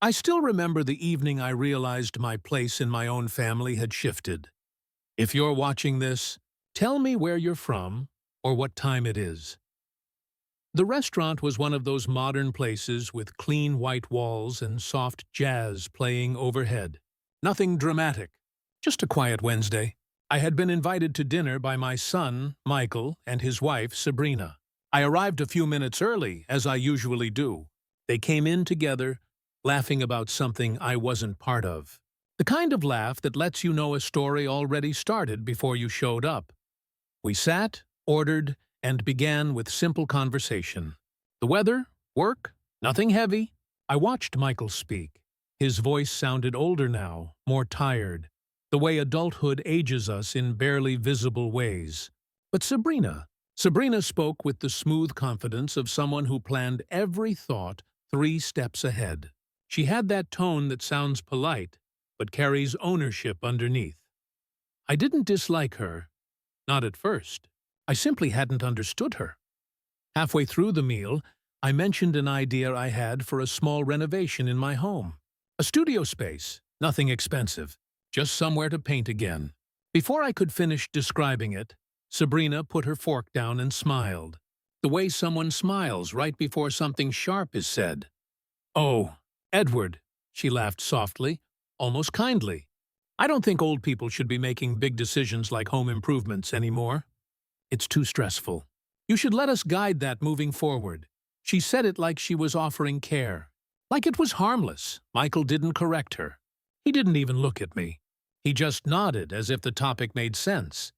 I still remember the evening I realized my place in my own family had shifted. If you're watching this, tell me where you're from or what time it is. The restaurant was one of those modern places with clean white walls and soft jazz playing overhead. Nothing dramatic, just a quiet Wednesday. I had been invited to dinner by my son, Michael, and his wife, Sabrina. I arrived a few minutes early, as I usually do. They came in together, laughing about something I wasn't part of. The kind of laugh that lets you know a story already started before you showed up. We sat, ordered, and began with simple conversation. The weather, work, nothing heavy. I watched Michael speak. His voice sounded older now, more tired, the way adulthood ages us in barely visible ways. But Sabrina spoke with the smooth confidence of someone who planned every thought 3 steps ahead. She had that tone that sounds polite, but carries ownership underneath. I didn't dislike her, not at first. I simply hadn't understood her. Halfway through the meal, I mentioned an idea I had for a small renovation in my home. A studio space, nothing expensive, just somewhere to paint again. Before I could finish describing it, Sabrina put her fork down and smiled. The way someone smiles right before something sharp is said. "Oh, Edward," she laughed softly, almost kindly. "I don't think old people should be making big decisions like home improvements anymore. It's too stressful. You should let us guide that moving forward." She said it like she was offering care. Like it was harmless. Michael didn't correct her. He didn't even look at me. He just nodded as if the topic made sense.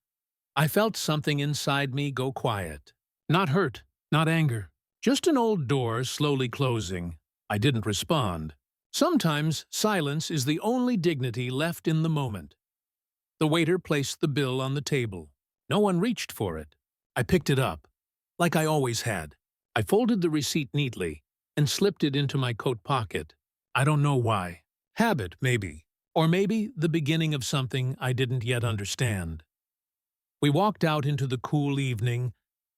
I felt something inside me go quiet. Not hurt, not anger. Just an old door slowly closing. I didn't respond. Sometimes silence is the only dignity left in the moment. The waiter placed the bill on the table. No one reached for it. I picked it up, like I always had. I folded the receipt neatly and slipped it into my coat pocket. I don't know why. Habit, maybe. Or maybe the beginning of something I didn't yet understand. We walked out into the cool evening,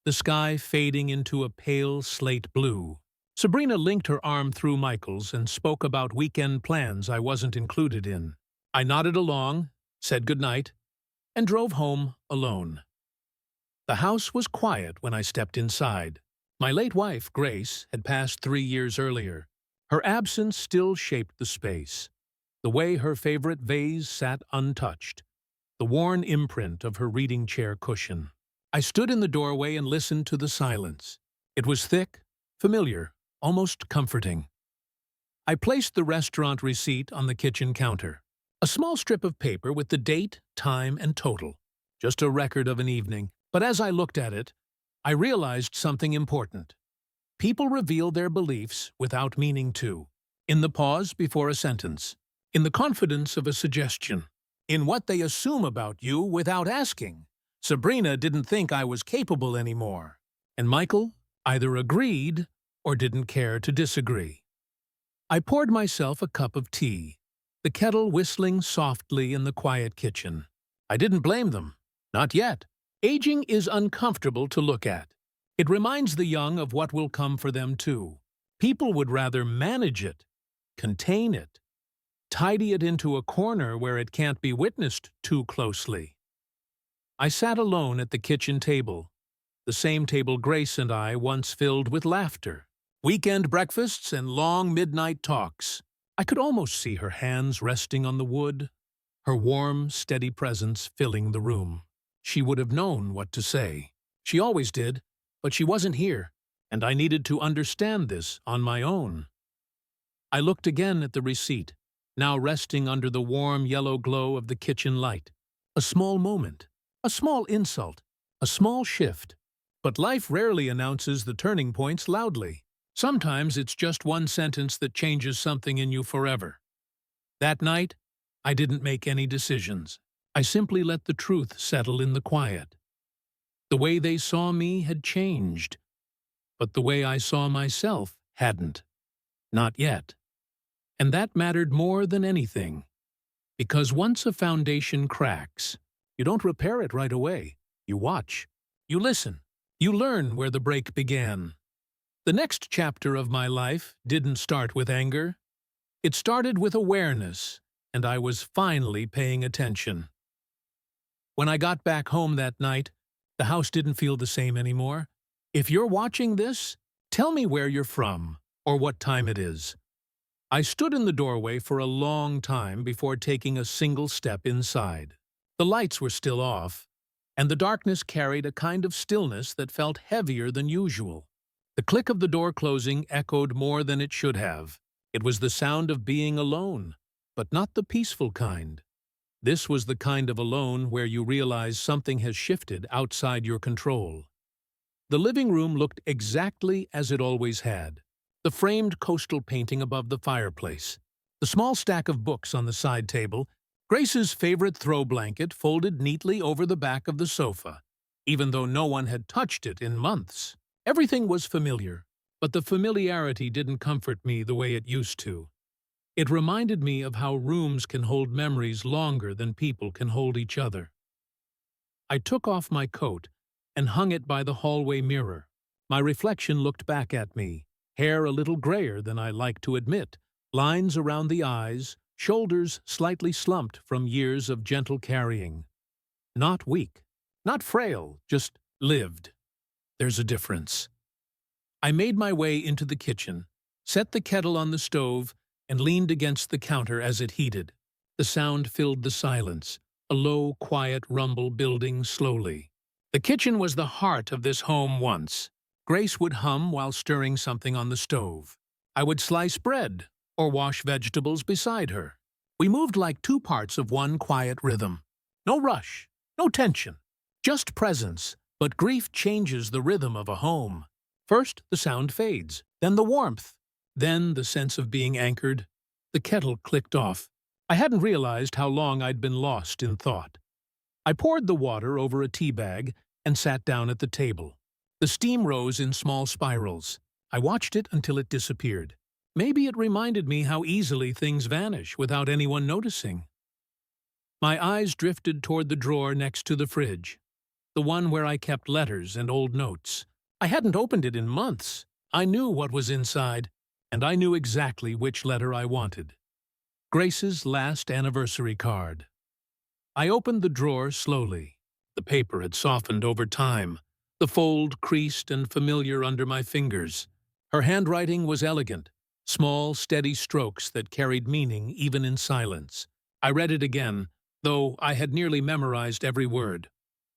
the sky fading into a pale slate blue. Sabrina linked her arm through Michael's and spoke about weekend plans I wasn't included in. I nodded along, said goodnight, and drove home alone. The house was quiet when I stepped inside. My late wife, Grace, had passed 3 years earlier. Her absence still shaped the space. The way her favorite vase sat untouched. The worn imprint of her reading chair cushion. I stood in the doorway and listened to the silence. It was thick, familiar, almost comforting. I placed the restaurant receipt on the kitchen counter. A small strip of paper with the date, time, and total. Just a record of an evening. But as I looked at it, I realized something important. People reveal their beliefs without meaning to. In the pause before a sentence. In the confidence of a suggestion. In what they assume about you without asking. Sabrina didn't think I was capable anymore. And Michael either agreed or didn't care to disagree. I poured myself a cup of tea, the kettle whistling softly in the quiet kitchen. I didn't blame them. Not yet. Aging is uncomfortable to look at. It reminds the young of what will come for them too. People would rather manage it, contain it, tidy it into a corner where it can't be witnessed too closely. I sat alone at the kitchen table, the same table Grace and I once filled with laughter, weekend breakfasts and long midnight talks. I could almost see her hands resting on the wood, her warm, steady presence filling the room. She would have known what to say. She always did, but she wasn't here, and I needed to understand this on my own. I looked again at the receipt, now resting under the warm yellow glow of the kitchen light. A small moment, a small insult, a small shift. But life rarely announces the turning points loudly. Sometimes it's just one sentence that changes something in you forever. That night, I didn't make any decisions. I simply let the truth settle in the quiet. The way they saw me had changed, but the way I saw myself hadn't. Not yet. And that mattered more than anything. Because once a foundation cracks, you don't repair it right away. You watch. You listen. You learn where the break began. The next chapter of my life didn't start with anger. It started with awareness, and I was finally paying attention. When I got back home that night, the house didn't feel the same anymore. If you're watching this, tell me where you're from, or what time it is. I stood in the doorway for a long time before taking a single step inside. The lights were still off, and the darkness carried a kind of stillness that felt heavier than usual. The click of the door closing echoed more than it should have. It was the sound of being alone, but not the peaceful kind. This was the kind of alone where you realize something has shifted outside your control. The living room looked exactly as it always had. The framed coastal painting above the fireplace, the small stack of books on the side table, Grace's favorite throw blanket folded neatly over the back of the sofa, even though no one had touched it in months. Everything was familiar, but the familiarity didn't comfort me the way it used to. It reminded me of how rooms can hold memories longer than people can hold each other. I took off my coat and hung it by the hallway mirror. My reflection looked back at me, hair a little grayer than I like to admit, lines around the eyes, shoulders slightly slumped from years of gentle carrying. Not weak, not frail, just lived. There's a difference. I made my way into the kitchen, set the kettle on the stove, and leaned against the counter as it heated. The sound filled the silence, a low, quiet rumble building slowly. The kitchen was the heart of this home once. Grace would hum while stirring something on the stove. I would slice bread or wash vegetables beside her. We moved like two parts of one quiet rhythm. No rush, no tension, just presence. But grief changes the rhythm of a home. First, the sound fades, then the warmth, then the sense of being anchored. The kettle clicked off. I hadn't realized how long I'd been lost in thought. I poured the water over a tea bag and sat down at the table. The steam rose in small spirals. I watched it until it disappeared. Maybe it reminded me how easily things vanish without anyone noticing. My eyes drifted toward the drawer next to the fridge, the one where I kept letters and old notes. I hadn't opened it in months. I knew what was inside, and I knew exactly which letter I wanted. Grace's last anniversary card. I opened the drawer slowly. The paper had softened over time, the fold creased and familiar under my fingers. Her handwriting was elegant, small, steady strokes that carried meaning even in silence. I read it again, though I had nearly memorized every word.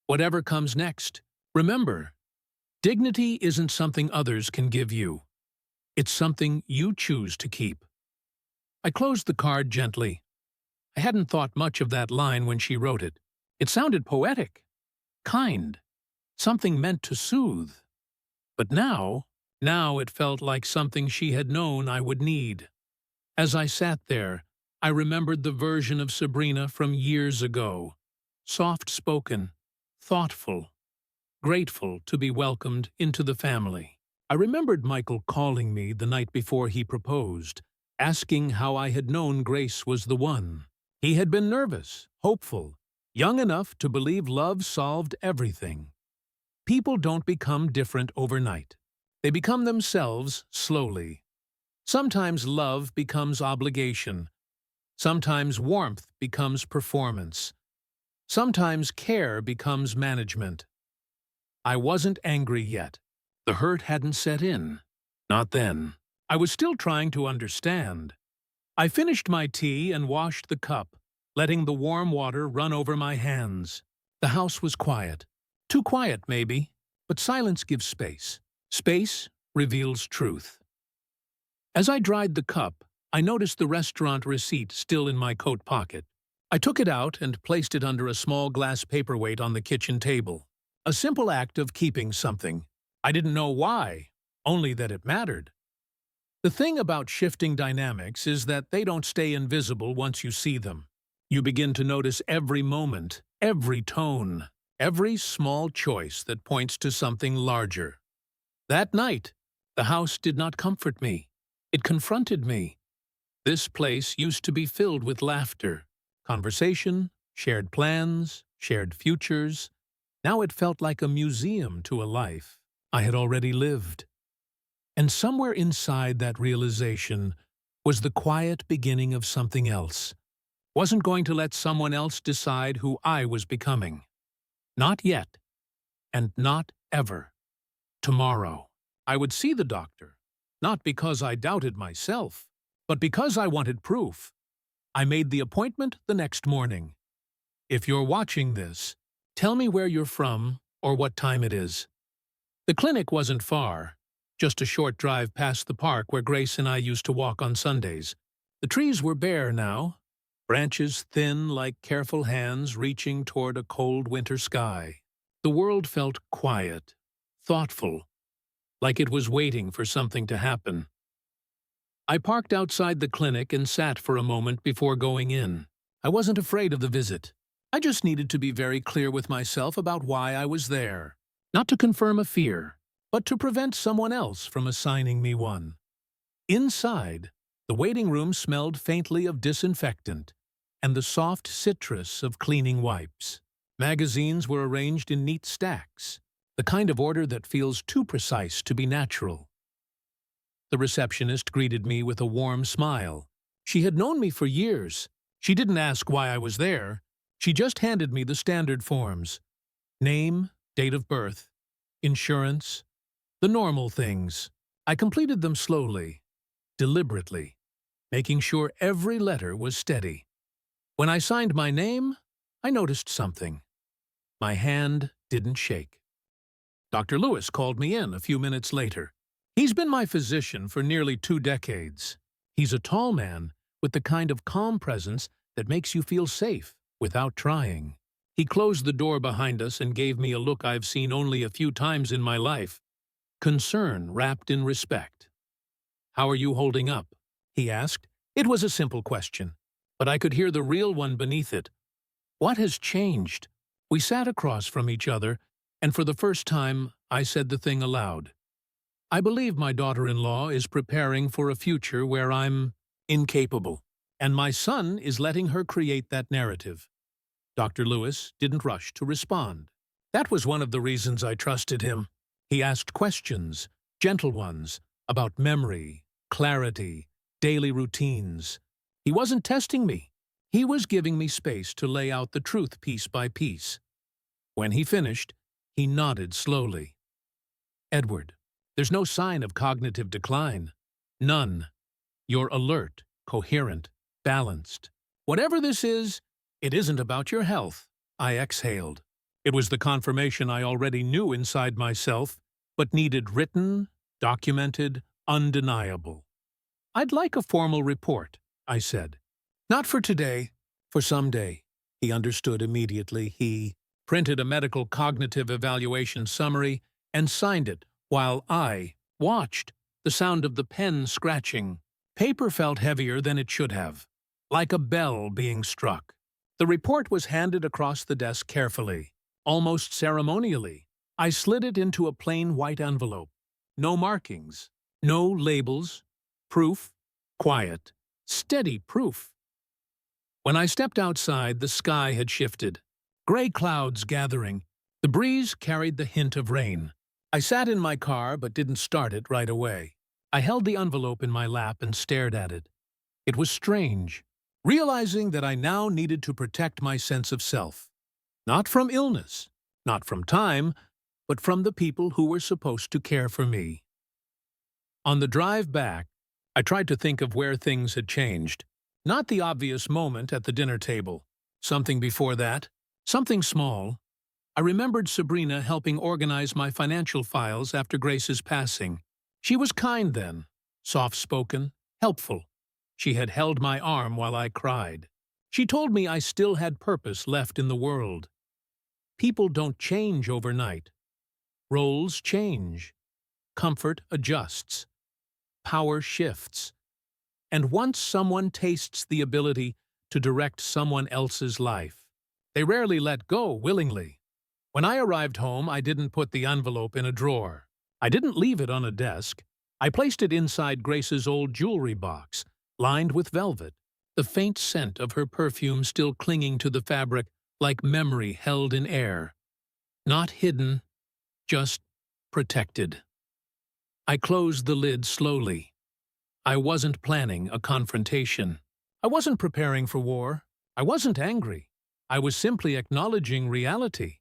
Whatever comes next, remember, dignity isn't something others can give you. It's something you choose to keep. I closed the card gently. I hadn't thought much of that line when she wrote it. It sounded poetic, kind, something meant to soothe. But now it felt like something she had known I would need. As I sat there, I remembered the version of Sabrina from years ago. Soft-spoken, thoughtful, grateful to be welcomed into the family. I remembered Michael calling me the night before he proposed, asking how I had known Grace was the one. He had been nervous, hopeful, young enough to believe love solved everything. People don't become different overnight. They become themselves slowly. Sometimes love becomes obligation. Sometimes warmth becomes performance. Sometimes care becomes management. I wasn't angry yet. The hurt hadn't set in. Not then. I was still trying to understand. I finished my tea and washed the cup, letting the warm water run over my hands. The house was quiet. Too quiet, maybe, but silence gives space. Space reveals truth. As I dried the cup, I noticed the restaurant receipt still in my coat pocket. I took it out and placed it under a small glass paperweight on the kitchen table. A simple act of keeping something. I didn't know why, only that it mattered. The thing about shifting dynamics is that they don't stay invisible once you see them. You begin to notice every moment, every tone, every small choice that points to something larger. That night, the house did not comfort me. It confronted me. This place used to be filled with laughter, conversation, shared plans, shared futures. Now it felt like a museum to a life I had already lived. And somewhere inside that realization was the quiet beginning of something else. Wasn't going to let someone else decide who I was becoming. Not yet, and not ever. Tomorrow, I would see the doctor, not because I doubted myself, but because I wanted proof. I made the appointment the next morning. If you're watching this, tell me where you're from or what time it is. The clinic wasn't far, just a short drive past the park where Grace and I used to walk on Sundays. The trees were bare now, branches thin like careful hands reaching toward a cold winter sky. The world felt quiet, thoughtful, like it was waiting for something to happen. I parked outside the clinic and sat for a moment before going in. I wasn't afraid of the visit. I just needed to be very clear with myself about why I was there. Not to confirm a fear, but to prevent someone else from assigning me one. Inside, the waiting room smelled faintly of disinfectant and the soft citrus of cleaning wipes. Magazines were arranged in neat stacks, the kind of order that feels too precise to be natural. The receptionist greeted me with a warm smile. She had known me for years. She didn't ask why I was there. She just handed me the standard forms. Name, date of birth, insurance, the normal things. I completed them slowly, deliberately, making sure every letter was steady. When I signed my name, I noticed something. My hand didn't shake. Dr. Lewis called me in a few minutes later. He's been my physician for nearly 2 decades. He's a tall man with the kind of calm presence that makes you feel safe without trying. He closed the door behind us and gave me a look I've seen only a few times in my life. Concern wrapped in respect. "How are you holding up?" he asked. It was a simple question, but I could hear the real one beneath it. What has changed? We sat across from each other, and for the first time, I said the thing aloud. I believe my daughter-in-law is preparing for a future where I'm incapable, and my son is letting her create that narrative. Dr. Lewis didn't rush to respond. That was one of the reasons I trusted him. He asked questions, gentle ones, about memory, clarity, daily routines. He wasn't testing me. He was giving me space to lay out the truth piece by piece. When he finished, he nodded slowly. "Edward, there's no sign of cognitive decline. None. You're alert, coherent, balanced. Whatever this is, it isn't about your health." I exhaled. It was the confirmation I already knew inside myself, but needed written, documented, undeniable. "I'd like a formal report," I said. "Not for today, for someday." He understood immediately. He printed a medical cognitive evaluation summary and signed it while I watched, the sound of the pen scratching. Paper felt heavier than it should have, like a bell being struck. The report was handed across the desk carefully, almost ceremonially. I slid it into a plain white envelope. No markings, no labels. Proof, quiet, steady proof. When I stepped outside, the sky had shifted. Gray clouds gathering. The breeze carried the hint of rain. I sat in my car but didn't start it right away. I held the envelope in my lap and stared at it. It was strange, realizing that I now needed to protect my sense of self. Not from illness, not from time, but from the people who were supposed to care for me. On the drive back, I tried to think of where things had changed. Not the obvious moment at the dinner table. Something before that. Something small. I remembered Sabrina helping organize my financial files after Grace's passing. She was kind then, soft-spoken, helpful. She had held my arm while I cried. She told me I still had purpose left in the world. People don't change overnight. Roles change. Comfort adjusts. Power shifts. And once someone tastes the ability to direct someone else's life, they rarely let go willingly. When I arrived home, I didn't put the envelope in a drawer. I didn't leave it on a desk. I placed it inside Grace's old jewelry box, lined with velvet, the faint scent of her perfume still clinging to the fabric like memory held in air. Not hidden, just protected. I closed the lid slowly. I wasn't planning a confrontation. I wasn't preparing for war. I wasn't angry. I was simply acknowledging reality.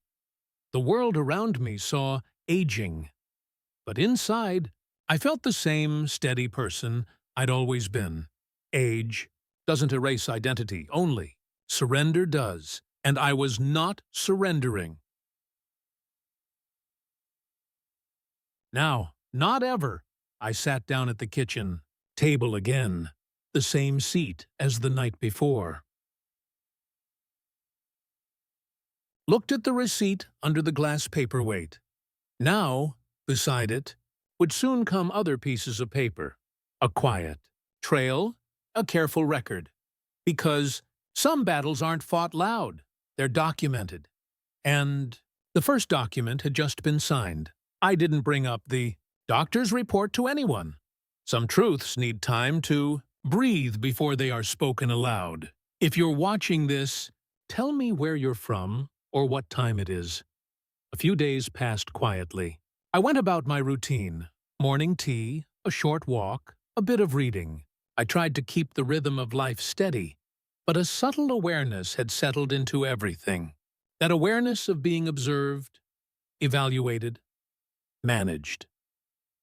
The world around me saw aging. But inside, I felt the same steady person I'd always been. Age doesn't erase identity, only surrender does. And I was not surrendering. Now, not ever. I sat down at the kitchen table again, the same seat as the night before. Looked at the receipt under the glass paperweight. Now, beside it, would soon come other pieces of paper. A quiet trail, a careful record. Because some battles aren't fought loud, they're documented. And the first document had just been signed. I didn't bring up the doctor's report to anyone. Some truths need time to breathe before they are spoken aloud. If you're watching this, tell me where you're from or what time it is. A few days passed quietly. I went about my routine. Morning tea, a short walk, a bit of reading. I tried to keep the rhythm of life steady, but a subtle awareness had settled into everything. That awareness of being observed, evaluated, managed.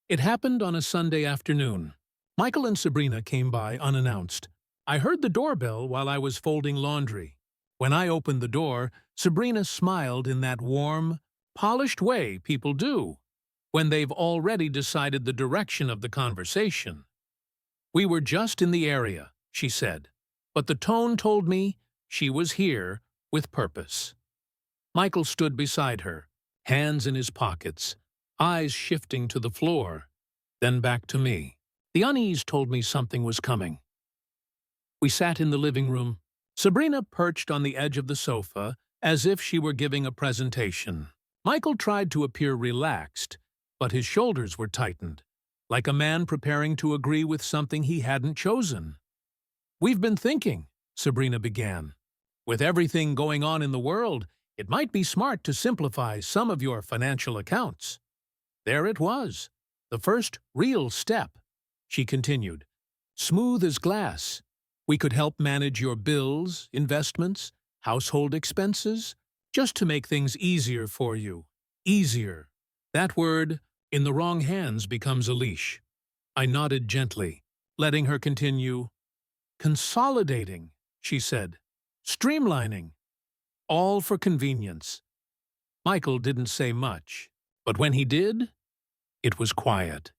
It happened on a Sunday afternoon. Michael and Sabrina came by unannounced. I heard the doorbell while I was folding laundry. When I opened the door, Sabrina smiled in that warm, polished way people do when they've already decided the direction of the conversation. "We were just in the area," she said, but the tone told me she was here with purpose. Michael stood beside her, hands in his pockets, eyes shifting to the floor, then back to me. The unease told me something was coming. We sat in the living room, Sabrina perched on the edge of the sofa as if she were giving a presentation. Michael tried to appear relaxed, but his shoulders were tightened, like a man preparing to agree with something he hadn't chosen. "We've been thinking," Sabrina began. "With everything going on in the world, it might be smart to simplify some of your financial accounts." There it was, the first real step. She continued, "Smooth as glass. We could help manage your bills, investments, household expenses, just to make things easier for you. Easier. That word, in the wrong hands, becomes a leash." I nodded gently, letting her continue. "Consolidating," she said. "Streamlining. All for convenience." Michael didn't say much, but when he did, it was quiet.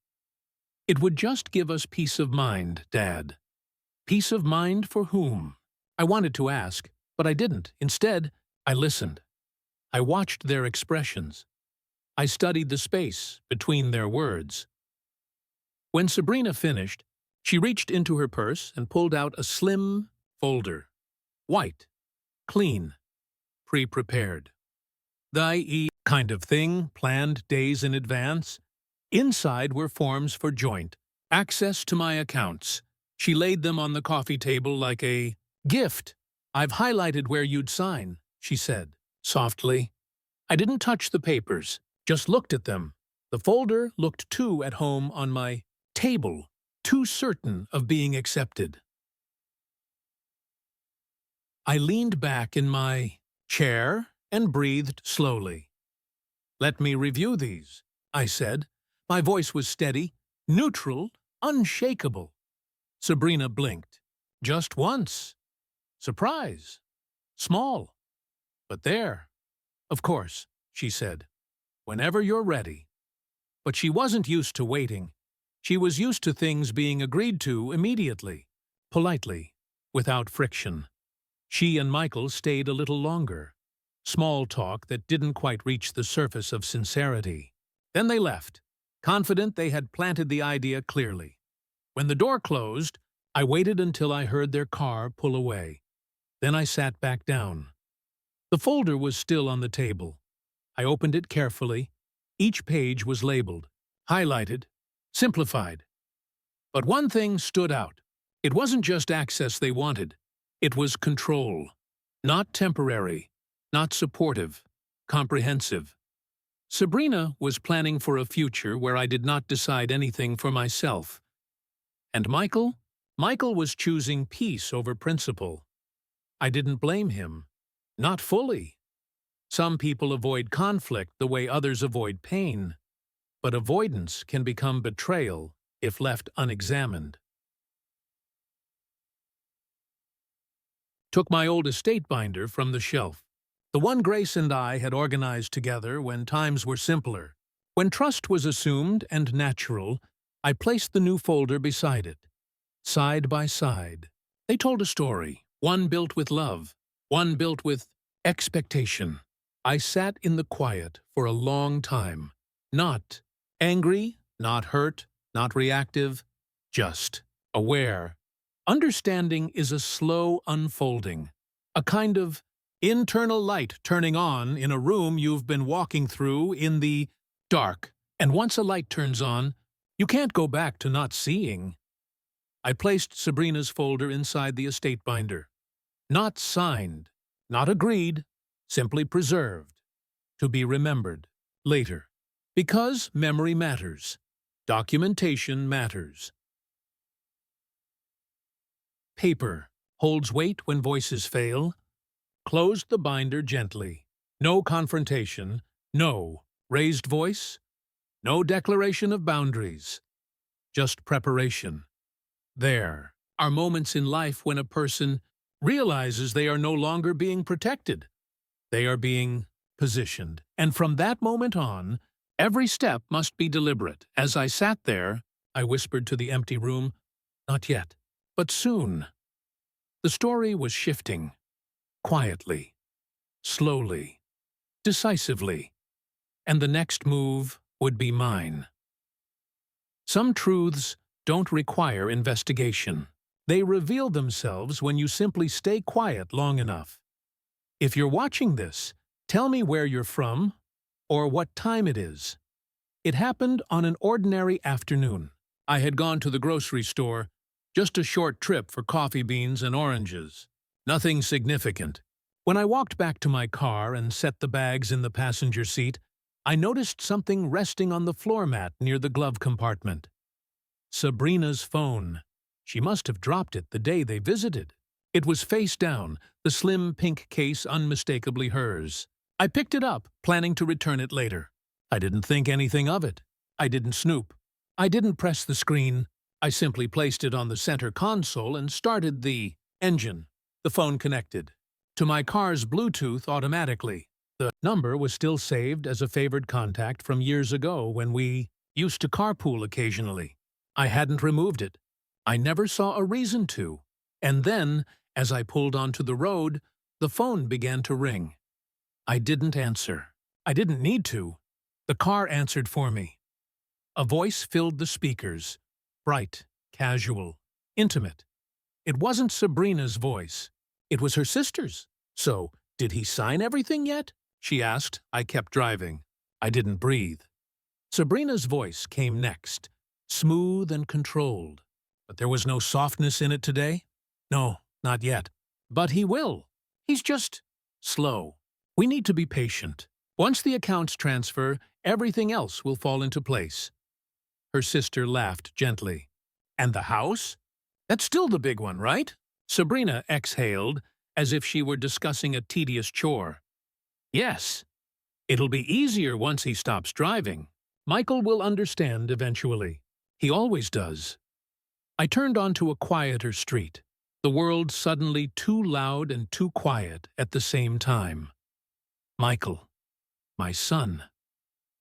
"It would just give us peace of mind, Dad." Peace of mind for whom? I wanted to ask, but I didn't. Instead, I listened. I watched their expressions. I studied the space between their words. When Sabrina finished, she reached into her purse and pulled out a slim folder. White, clean, pre-prepared. The i.e. kind of thing, planned days in advance. Inside were forms for joint access to my accounts. She laid them on the coffee table like a gift. "I've highlighted where you'd sign," she said, softly. I didn't touch the papers, just looked at them. The folder looked too at home on my table, too certain of being accepted. I leaned back in my chair and breathed slowly. "Let me review these," I said. My voice was steady, neutral, unshakable. Sabrina blinked. "Just once. Surprise. Small. But there." "Of course," she said. "Whenever you're ready." But she wasn't used to waiting. She was used to things being agreed to immediately, politely, without friction. She and Michael stayed a little longer. Small talk that didn't quite reach the surface of sincerity. Then they left, confident they had planted the idea clearly. When the door closed, I waited until I heard their car pull away. Then I sat back down. The folder was still on the table. I opened it carefully. Each page was labeled, highlighted, simplified. But one thing stood out. It wasn't just access they wanted. It was control. Not temporary, not supportive, comprehensive. Sabrina was planning for a future where I did not decide anything for myself. And Michael? Michael was choosing peace over principle. I didn't blame him. Not fully. Some people avoid conflict the way others avoid pain, but avoidance can become betrayal if left unexamined. Took my old estate binder from the shelf. The one Grace and I had organized together when times were simpler. When trust was assumed and natural, I placed the new folder beside it. Side by side, they told a story, one built with love, one built with expectation. I sat in the quiet for a long time, not angry, not hurt, not reactive, just aware. Understanding is a slow unfolding, a kind of internal light turning on in a room you've been walking through in the dark. And once a light turns on, you can't go back to not seeing. I placed Sabrina's folder inside the estate binder. Not signed, not agreed, simply preserved, to be remembered later. Because memory matters. Documentation matters. Paper holds weight when voices fail. Closed the binder gently. No confrontation, no raised voice, no declaration of boundaries. Just preparation. There are moments in life when a person realizes they are no longer being protected. They are being positioned. And from that moment on, every step must be deliberate. As I sat there, I whispered to the empty room, "Not yet, but soon." The story was shifting. Quietly, slowly, decisively. And the next move would be mine. Some truths don't require investigation. They reveal themselves when you simply stay quiet long enough. If you're watching this, tell me where you're from or what time it is. It happened on an ordinary afternoon. I had gone to the grocery store, just a short trip for coffee beans and oranges. Nothing significant. When I walked back to my car and set the bags in the passenger seat, I noticed something resting on the floor mat near the glove compartment. Sabrina's phone. She must have dropped it the day they visited. It was face down, the slim pink case unmistakably hers. I picked it up, planning to return it later. I didn't think anything of it. I didn't snoop. I didn't press the screen. I simply placed it on the center console and started the engine. The phone connected to my car's Bluetooth automatically. The number was still saved as a favored contact from years ago when we used to carpool occasionally. I hadn't removed it. I never saw a reason to. And then, as I pulled onto the road, the phone began to ring. I didn't answer. I didn't need to. The car answered for me. A voice filled the speakers. Bright, casual, intimate. It wasn't Sabrina's voice. It was her sister's. "So, did he sign everything yet?" she asked. I kept driving. I didn't breathe. Sabrina's voice came next, smooth and controlled. But there was no softness in it today. No, not yet. But he will. He's just slow. We need to be patient. Once the accounts transfer, everything else will fall into place. Her sister laughed gently. "And the house? That's still the big one, right?" Sabrina exhaled, as if she were discussing a tedious chore. "Yes. It'll be easier once he stops driving. Michael will understand eventually. He always does." I turned onto a quieter street, the world suddenly too loud and too quiet at the same time. Michael, my son,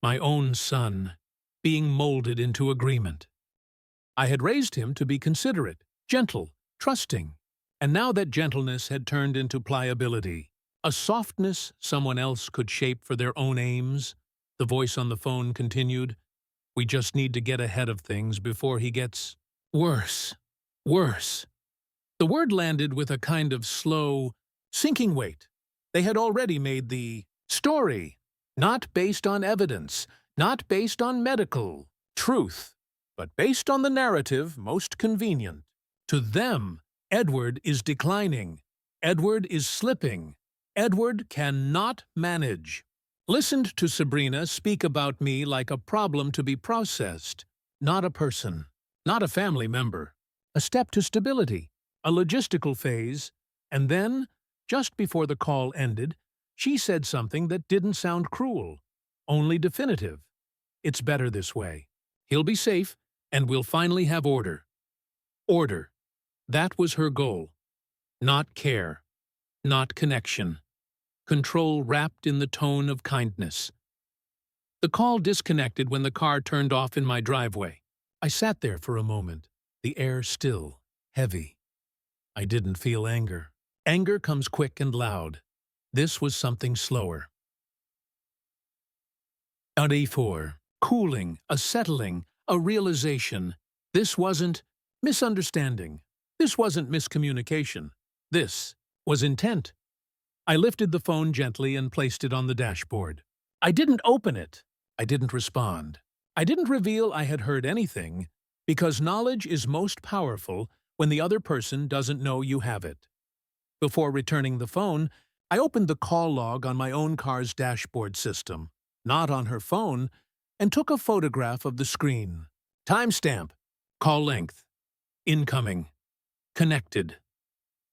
my own son, being molded into agreement. I had raised him to be considerate, gentle, trusting, and now that gentleness had turned into pliability, a softness someone else could shape for their own aims. The voice on the phone continued, "We just need to get ahead of things before he gets worse, worse." The word landed with a kind of slow, sinking weight. They had already made the story, not based on evidence, not based on medical truth, but based on the narrative most convenient. To them, Edward is declining. Edward is slipping. Edward cannot manage. Listened to Sabrina speak about me like a problem to be processed, not a person, not a family member. a step to stability, a logistical phase, and then, just before the call ended, she said something that didn't sound cruel, only definitive. It's better this way. He'll be safe, and we'll finally have order. Order. That was her goal. Not care. Not connection. Control wrapped in the tone of kindness. The call disconnected when the car turned off in my driveway. I sat there for a moment, the air still, heavy. I didn't feel anger. Anger comes quick and loud. This was something slower. A cooling, a settling, a realization. This wasn't misunderstanding. This wasn't miscommunication. This was intent. I lifted the phone gently and placed it on the dashboard. I didn't open it. I didn't respond. I didn't reveal I had heard anything, because knowledge is most powerful when the other person doesn't know you have it. Before returning the phone, I opened the call log on my own car's dashboard system, not on her phone, and took a photograph of the screen. Timestamp. Call length. Incoming. Connected.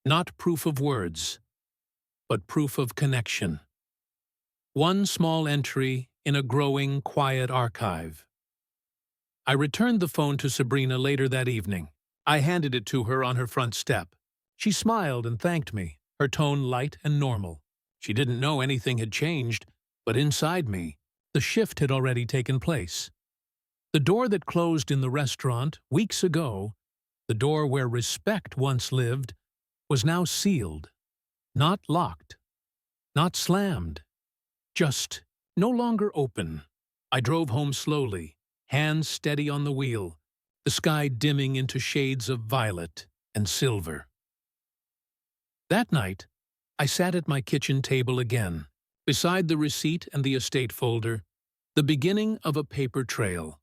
Not proof of words, but proof of connection. One small entry in a growing, quiet archive. I returned the phone to Sabrina later that evening. I handed it to her on her front step. She smiled and thanked me, her tone light and normal. She didn't know anything had changed, but inside me, the shift had already taken place. The door that closed in the restaurant weeks ago, the door where respect once lived, was now sealed, not locked, not slammed, just no longer open. I drove home slowly, hands steady on the wheel, the sky dimming into shades of violet and silver. That night, I sat at my kitchen table again, beside the receipt and the estate folder, the beginning of a paper trail.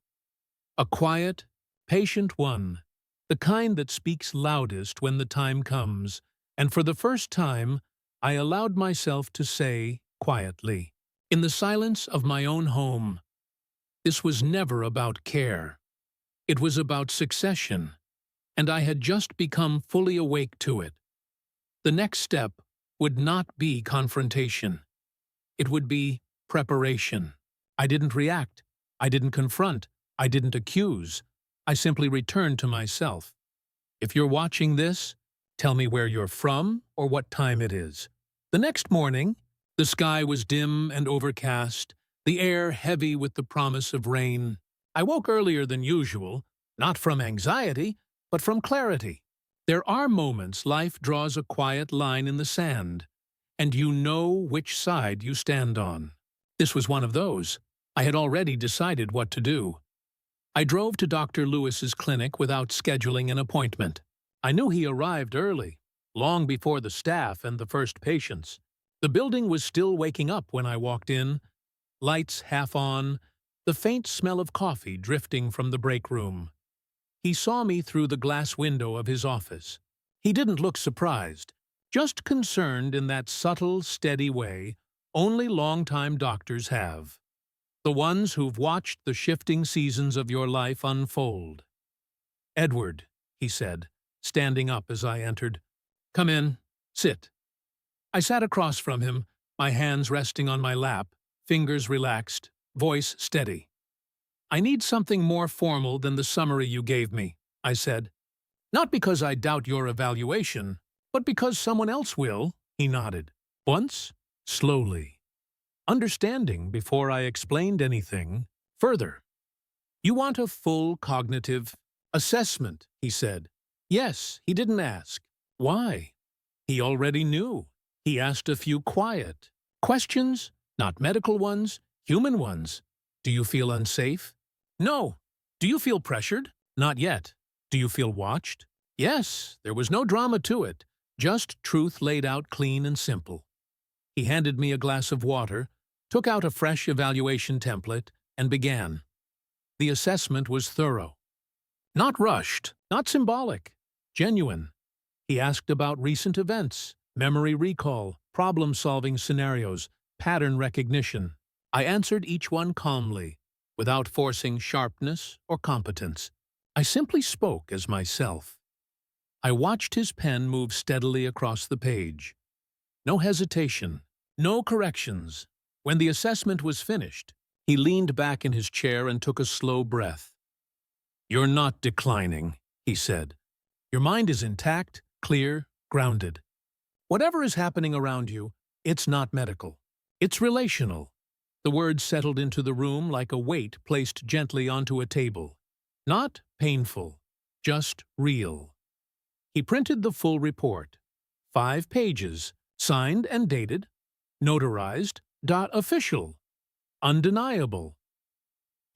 A quiet, patient one, the kind that speaks loudest when the time comes, and for the first time, I allowed myself to say, quietly, in the silence of my own home, this was never about care. It was about succession, and I had just become fully awake to it. The next step would not be confrontation. It would be preparation. I didn't react. I didn't confront. I didn't accuse. I simply returned to myself. If you're watching this, tell me where you're from or what time it is. The next morning, the sky was dim and overcast, the air heavy with the promise of rain. I woke earlier than usual, not from anxiety, but from clarity. There are moments life draws a quiet line in the sand, and you know which side you stand on. This was one of those. I had already decided what to do. I drove to Dr. Lewis's clinic without scheduling an appointment. I knew he arrived early, long before the staff and the first patients. The building was still waking up when I walked in, lights half on, the faint smell of coffee drifting from the break room. He saw me through the glass window of his office. He didn't look surprised, just concerned in that subtle, steady way only long-time doctors have. The ones who've watched the shifting seasons of your life unfold. "Edward," he said, standing up as I entered. "Come in. Sit." I sat across from him, my hands resting on my lap, fingers relaxed, voice steady. "I need something more formal than the summary you gave me," I said. "Not because I doubt your evaluation, but because someone else will," he nodded. Once, slowly, understanding before I explained anything further. "You want a full cognitive assessment," he said. Yes, he didn't ask. Why? He already knew. He asked a few quiet questions, not medical ones, human ones. Do you feel unsafe? No. Do you feel pressured? Not yet. Do you feel watched? Yes, there was no drama to it, just truth laid out clean and simple. He handed me a glass of water, took out a fresh evaluation template, and began. The assessment was thorough. Not rushed, not symbolic, genuine. He asked about recent events, memory recall, problem-solving scenarios, pattern recognition. I answered each one calmly, without forcing sharpness or competence. I simply spoke as myself. I watched his pen move steadily across the page. No hesitation, no corrections. When the assessment was finished, he leaned back in his chair and took a slow breath. "You're not declining," he said. "Your mind is intact, clear, grounded. Whatever is happening around you, it's not medical. It's relational." The words settled into the room like a weight placed gently onto a table. Not painful, just real. He printed the full report. 5 pages, signed and dated, notarized, official, undeniable.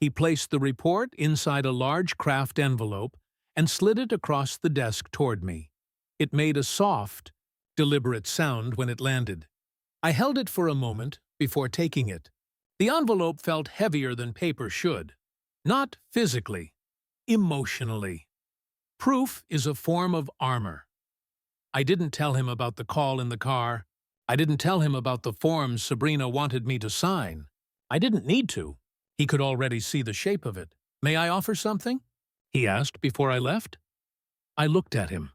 He placed the report inside a large craft envelope and slid it across the desk toward me. It made a soft, deliberate sound when it landed. I held it for a moment before taking it. The envelope felt heavier than paper should. Not physically, emotionally. Proof is a form of armor. I didn't tell him about the call in the car. I didn't tell him about the forms Sabrina wanted me to sign. I didn't need to. He could already see the shape of it. "May I offer something?" he asked before I left. I looked at him.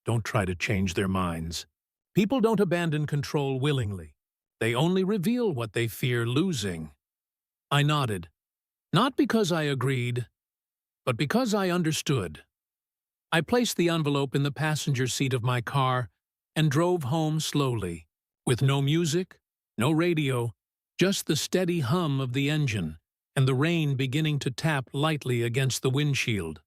Don't try to change their minds. People don't abandon control willingly. They only reveal what they fear losing. I nodded. Not because I agreed, but because I understood. I placed the envelope in the passenger seat of my car and drove home slowly, with no music, no radio, just the steady hum of the engine and the rain beginning to tap lightly against the windshield.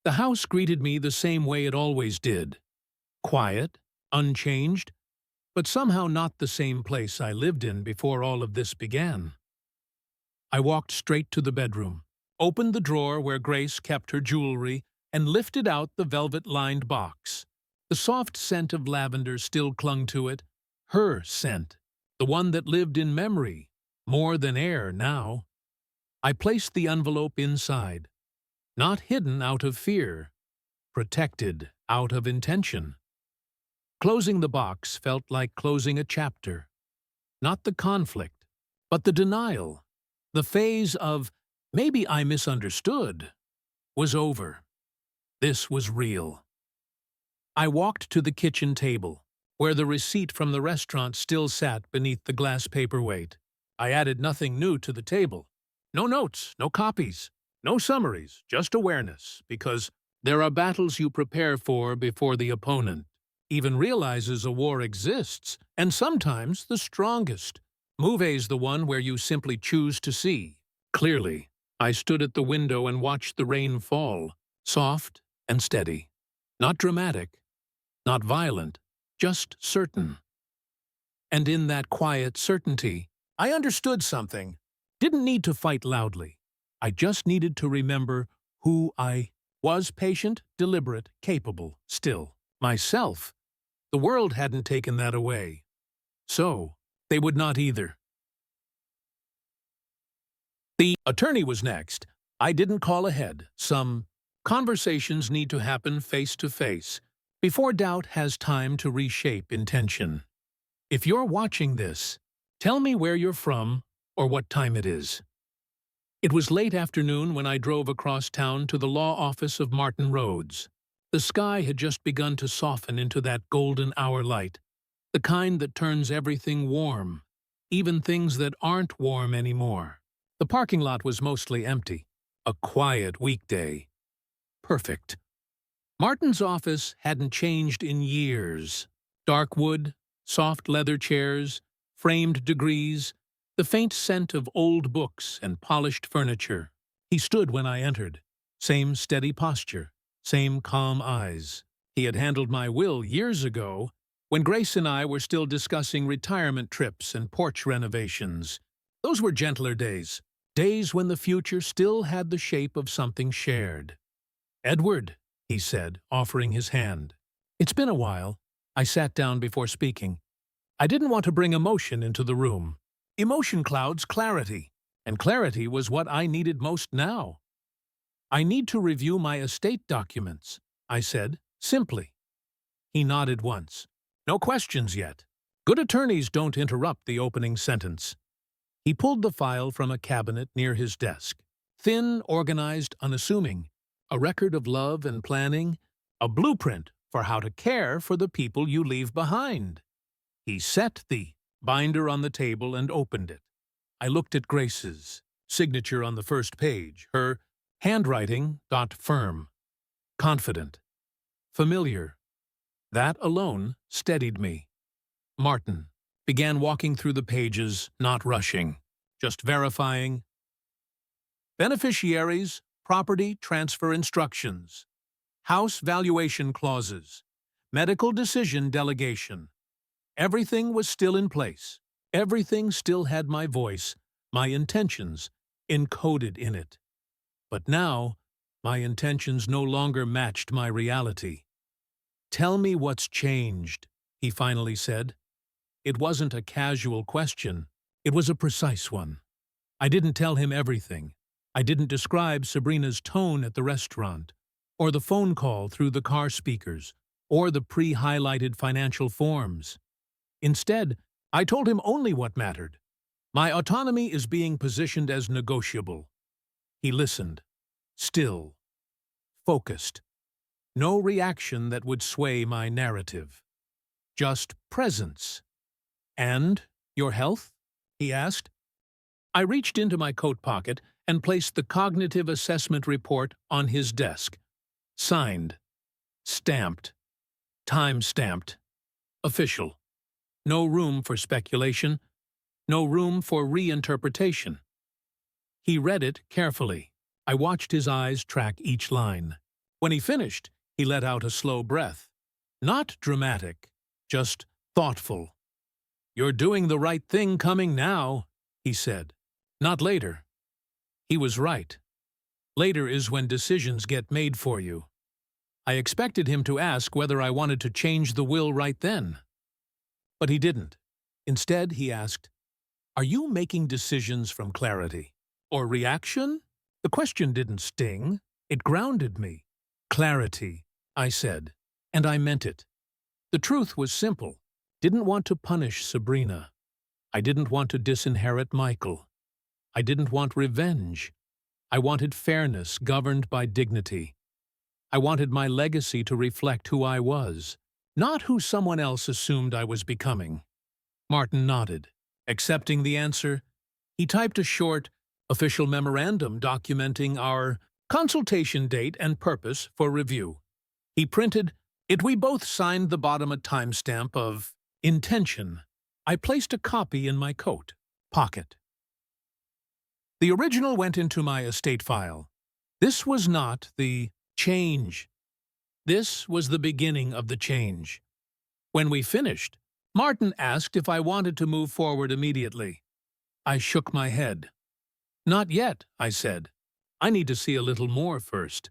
The house greeted me the same way it always did. Quiet, unchanged, but somehow not the same place I lived in before all of this began. I walked straight to the bedroom, opened the drawer where Grace kept her jewelry, and lifted out the velvet-lined box. The soft scent of lavender still clung to it, her scent, the one that lived in memory, more than air now. I placed the envelope inside, not hidden out of fear, protected out of intention. Closing the box felt like closing a chapter. Not the conflict, but the denial. The phase of, maybe I misunderstood, was over. This was real. I walked to the kitchen table, where the receipt from the restaurant still sat beneath the glass paperweight. I added nothing new to the table. No notes, no copies, no summaries, just awareness, because there are battles you prepare for before the opponent even realizes a war exists, and sometimes the strongest. Move is the one where you simply choose to see. Clearly, I stood at the window and watched the rain fall, soft and steady. Not dramatic, not violent, just certain. And in that quiet certainty, I understood something. Didn't need to fight loudly. I just needed to remember who I was: patient, deliberate, capable, still. Myself. The world hadn't taken that away. So, they would not either. The attorney was next. I didn't call ahead. Some conversations need to happen face to face, before doubt has time to reshape intention. If you're watching this, tell me where you're from or what time it is. It was late afternoon when I drove across town to the law office of Martin Rhodes. The sky had just begun to soften into that golden hour light, the kind that turns everything warm, even things that aren't warm anymore. The parking lot was mostly empty. A quiet weekday. Perfect. Martin's office hadn't changed in years. Dark wood, soft leather chairs, framed degrees, the faint scent of old books and polished furniture. He stood when I entered. Same steady posture, same calm eyes. He had handled my will years ago, when Grace and I were still discussing retirement trips and porch renovations. Those were gentler days. Days when the future still had the shape of something shared. "Edward," he said, offering his hand. "It's been a while." I sat down before speaking. I didn't want to bring emotion into the room. Emotion clouds clarity, and clarity was what I needed most now. "I need to review my estate documents," I said, simply. He nodded once. "No questions yet." Good attorneys don't interrupt the opening sentence. He pulled the file from a cabinet near his desk. Thin, organized, unassuming. A record of love and planning, a blueprint for how to care for the people you leave behind. He set the binder on the table and opened it. I looked at Grace's signature on the first page, her handwriting firm, confident, familiar. That alone steadied me. Martin began walking through the pages, not rushing, just verifying. Beneficiaries, property transfer instructions, house valuation clauses, medical decision delegation. Everything was still in place. Everything still had my voice, my intentions, encoded in it. But now, my intentions no longer matched my reality. "Tell me what's changed," he finally said. It wasn't a casual question. It was a precise one. I didn't tell him everything. I didn't describe Sabrina's tone at the restaurant, or the phone call through the car speakers, or the pre-highlighted financial forms. Instead, I told him only what mattered. My autonomy is being positioned as negotiable. He listened, still, focused. No reaction that would sway my narrative. Just presence. "And your health?" he asked. I reached into my coat pocket and placed the cognitive assessment report on his desk. Signed. Stamped. Time-stamped. Official. No room for speculation. No room for reinterpretation. He read it carefully. I watched his eyes track each line. When he finished, he let out a slow breath. Not dramatic, just thoughtful. "You're doing the right thing coming now," he said. "Not later." He was right. Later is when decisions get made for you. I expected him to ask whether I wanted to change the will right then. But he didn't. Instead, he asked, "Are you making decisions from clarity or reaction?" The question didn't sting. It grounded me. "Clarity," I said, and I meant it. The truth was simple. Didn't want to punish Sabrina. I didn't want to disinherit Michael. I didn't want revenge. I wanted fairness governed by dignity. I wanted my legacy to reflect who I was, not who someone else assumed I was becoming. Martin nodded, accepting the answer. He typed a short, official memorandum documenting our consultation date and purpose for review. He printed it. We both signed the bottom a timestamp of intention. I placed a copy in my coat pocket. The original went into my estate file. This was not the change. This was the beginning of the change. When we finished, Martin asked if I wanted to move forward immediately. I shook my head. "Not yet," I said. "I need to see a little more first."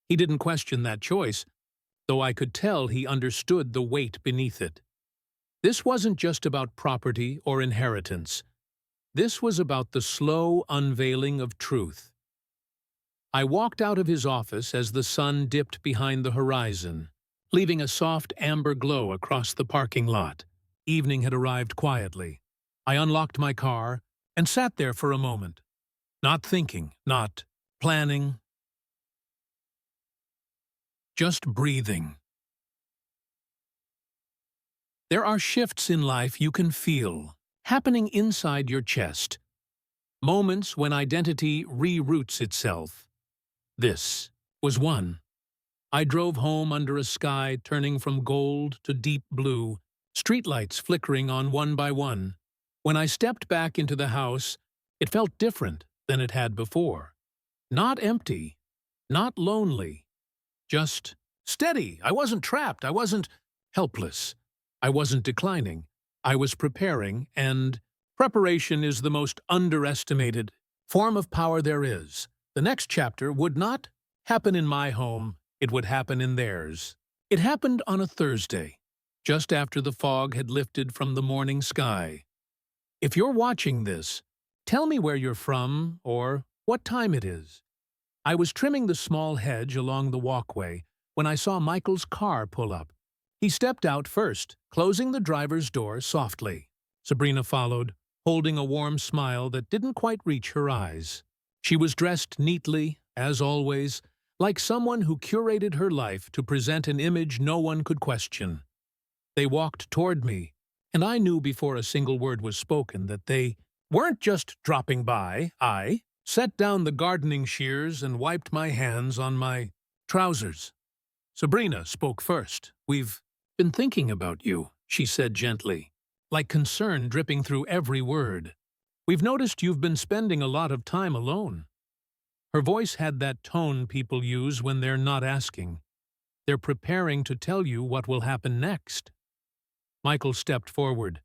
He didn't question that choice, though I could tell he understood the weight beneath it. This wasn't just about property or inheritance. This was about the slow unveiling of truth. I walked out of his office as the sun dipped behind the horizon, leaving a soft amber glow across the parking lot. Evening had arrived quietly. I unlocked my car and sat there for a moment, not thinking, not planning, just breathing. There are shifts in life you can feel, happening inside your chest. Moments when identity reroots itself. This was one. I drove home under a sky turning from gold to deep blue, streetlights flickering on one by one. When I stepped back into the house, it felt different than it had before. Not empty, not lonely, just steady. I wasn't trapped. I wasn't helpless. I wasn't declining. I was preparing, and preparation is the most underestimated form of power there is. The next chapter would not happen in my home, it would happen in theirs. It happened on a Thursday, just after the fog had lifted from the morning sky. If you're watching this, tell me where you're from or what time it is. I was trimming the small hedge along the walkway when I saw Michael's car pull up. He stepped out first, closing the driver's door softly. Sabrina followed, holding a warm smile that didn't quite reach her eyes. She was dressed neatly, as always, like someone who curated her life to present an image no one could question. They walked toward me, and I knew before a single word was spoken that they weren't just dropping by. I set down the gardening shears and wiped my hands on my trousers. Sabrina spoke first. "We've been thinking about you," she said gently, like concern dripping through every word. "We've noticed you've been spending a lot of time alone." Her voice had that tone people use when they're not asking. They're preparing to tell you what will happen next. Michael stepped forward,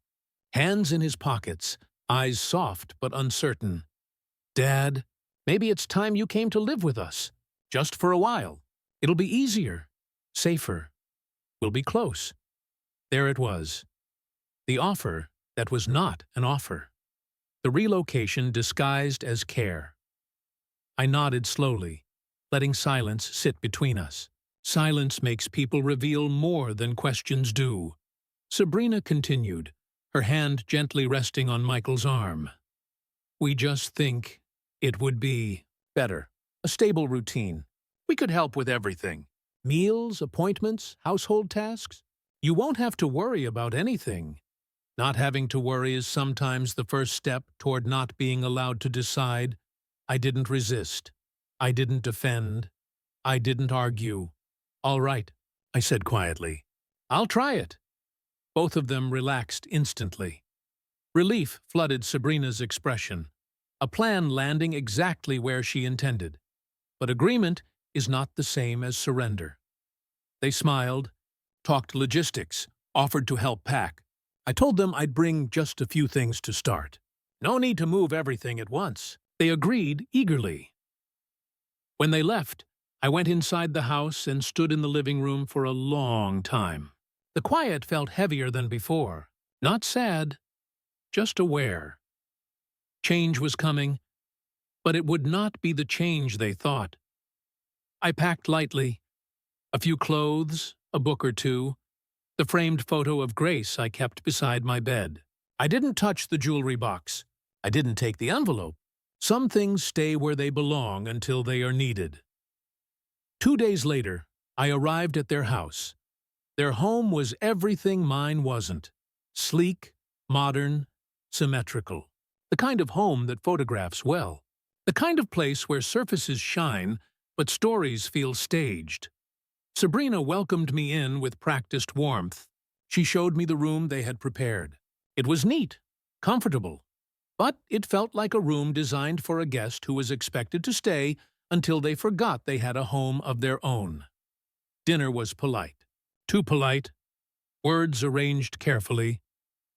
hands in his pockets, eyes soft but uncertain. "Dad, maybe it's time you came to live with us. Just for a while. It'll be easier, safer. We'll be close." There it was. The offer that was not an offer. The relocation disguised as care. I nodded slowly, letting silence sit between us. Silence makes people reveal more than questions do. Sabrina continued, her hand gently resting on Michael's arm. "We just think it would be better. A stable routine. We could help with everything. Meals, appointments, household tasks. You won't have to worry about anything." Not having to worry is sometimes the first step toward not being allowed to decide. I didn't resist. I didn't defend. I didn't argue. "All right," I said quietly. "I'll try it." Both of them relaxed instantly. Relief flooded Sabrina's expression, a plan landing exactly where she intended. But agreement is not the same as surrender. They smiled, talked logistics, offered to help pack. I told them I'd bring just a few things to start. No need to move everything at once. They agreed eagerly. When they left, I went inside the house and stood in the living room for a long time. The quiet felt heavier than before. Not sad, just aware. Change was coming, but it would not be the change they thought. I packed lightly. A few clothes, a book or two, the framed photo of Grace I kept beside my bed. I didn't touch the jewelry box. I didn't take the envelope. Some things stay where they belong until they are needed. 2 days later, I arrived at their house. Their home was everything mine wasn't. Sleek, modern, symmetrical. The kind of home that photographs well. The kind of place where surfaces shine, but stories feel staged. Sabrina welcomed me in with practiced warmth. She showed me the room they had prepared. It was neat, comfortable, but it felt like a room designed for a guest who was expected to stay until they forgot they had a home of their own. Dinner was polite. Too polite. Words arranged carefully.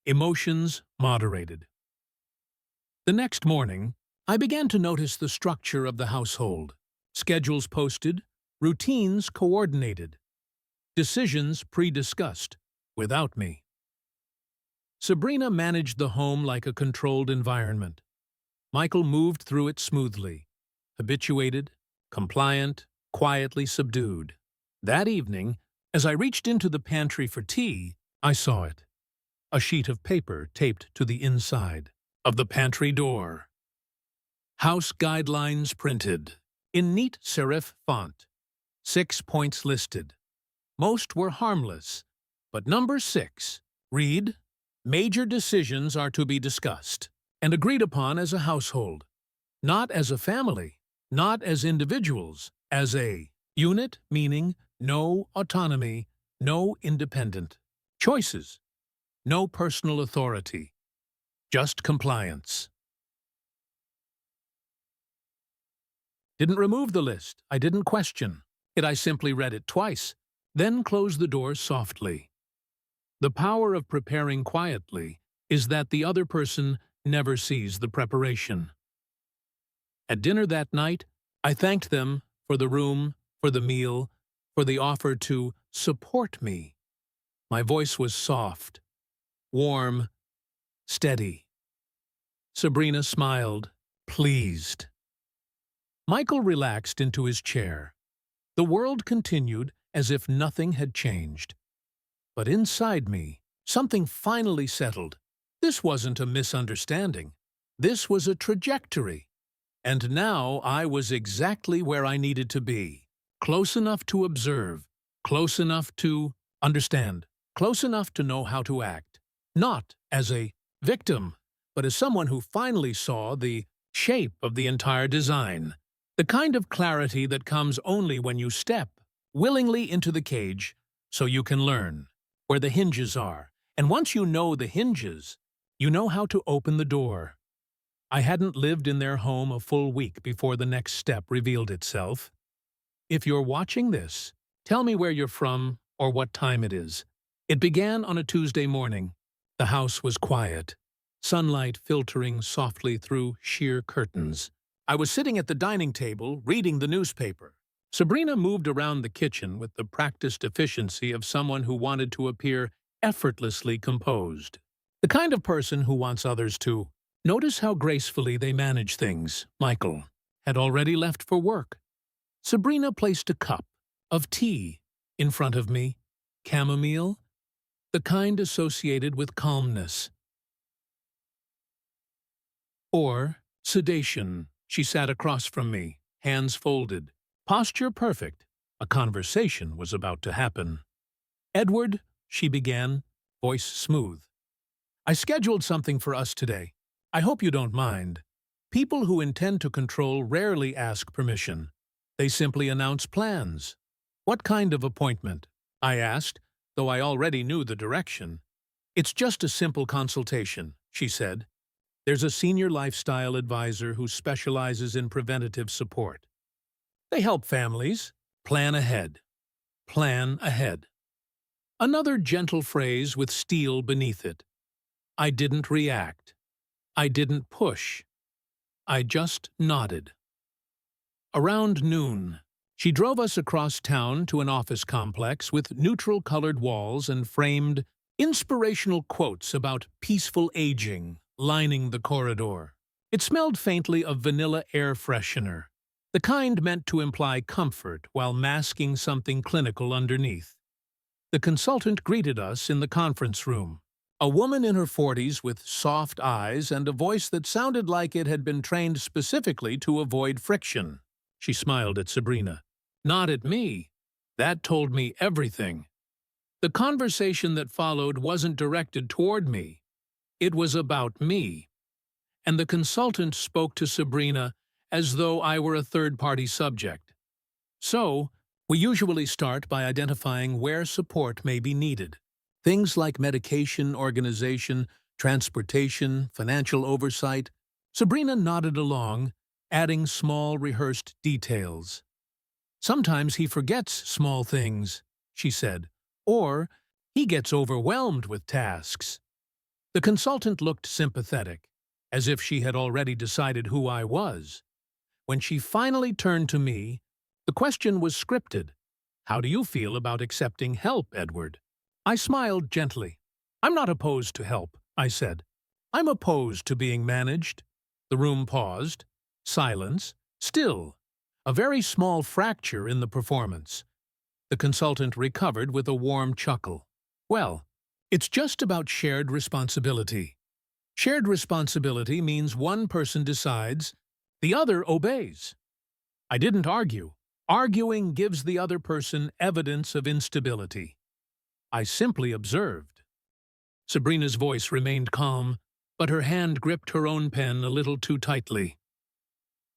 Emotions moderated. The next morning, I began to notice the structure of the household. Schedules posted, routines coordinated, decisions pre-discussed, without me. Sabrina managed the home like a controlled environment. Michael moved through it smoothly, habituated, compliant, quietly subdued. That evening, as I reached into the pantry for tea, I saw it. A sheet of paper taped to the inside of the pantry door. House guidelines printed, in neat serif font. 6 points listed. Most were harmless, but number 6, read, "Major decisions are to be discussed and agreed upon as a household, not as a family, not as individuals, as a unit, meaning no autonomy, no independent choices, no personal authority, just compliance." Didn't remove the list. I didn't question it. I simply read it twice, then closed the door softly. The power of preparing quietly is that the other person never sees the preparation. At dinner that night, I thanked them for the room, for the meal, for the offer to support me. My voice was soft, warm, steady. Sabrina smiled, pleased. Michael relaxed into his chair. The world continued as if nothing had changed. But inside me, something finally settled. This wasn't a misunderstanding. This was a trajectory. And now I was exactly where I needed to be. close enough to observe, close enough to understand, close enough to know how to act, not as a victim, but as someone who finally saw the shape of the entire design. The kind of clarity that comes only when you step willingly into the cage so you can learn where the hinges are. And once you know the hinges, you know how to open the door. I hadn't lived in their home a full week before the next step revealed itself. If you're watching this, tell me where you're from or what time it is. It began on a Tuesday morning. The house was quiet, sunlight filtering softly through sheer curtains. I was sitting at the dining table, reading the newspaper. Sabrina moved around the kitchen with the practiced efficiency of someone who wanted to appear effortlessly composed. The kind of person who wants others to notice how gracefully they manage things. Michael had already left for work. Sabrina placed a cup of tea in front of me, chamomile, the kind associated with calmness. Or sedation. She sat across from me, hands folded, posture perfect. A conversation was about to happen. "Edward," she began, voice smooth. "I scheduled something for us today. I hope you don't mind. People who intend to control rarely ask permission. They simply announce plans." "What kind of appointment?" I asked, though I already knew the direction. "It's just a simple consultation," she said. "There's a senior lifestyle advisor who specializes in preventative support. They help families plan ahead. Plan ahead." Another gentle phrase with steel beneath it. I didn't react. I didn't push. I just nodded. Around noon, she drove us across town to an office complex with neutral-colored walls and framed inspirational quotes about peaceful aging lining the corridor. It smelled faintly of vanilla air freshener, the kind meant to imply comfort while masking something clinical underneath. The consultant greeted us in the conference room, a woman in her 40s with soft eyes and a voice that sounded like it had been trained specifically to avoid friction. She smiled at Sabrina. Not at me. That told me everything. The conversation that followed wasn't directed toward me. It was about me. And the consultant spoke to Sabrina as though I were a third-party subject. So, we usually start by identifying where support may be needed. Things like medication organization, transportation, financial oversight. Sabrina nodded along, adding small rehearsed details. Sometimes he forgets small things, she said, or he gets overwhelmed with tasks. The consultant looked sympathetic, as if she had already decided who I was. When she finally turned to me, the question was scripted. How do you feel about accepting help, Edward? I smiled gently. I'm not opposed to help, I said. I'm opposed to being managed. The room paused. Silence. Still. A very small fracture in the performance. The consultant recovered with a warm chuckle. Well, it's just about shared responsibility. Shared responsibility means one person decides, the other obeys. I didn't argue. Arguing gives the other person evidence of instability. I simply observed. Sabrina's voice remained calm, but her hand gripped her own pen a little too tightly.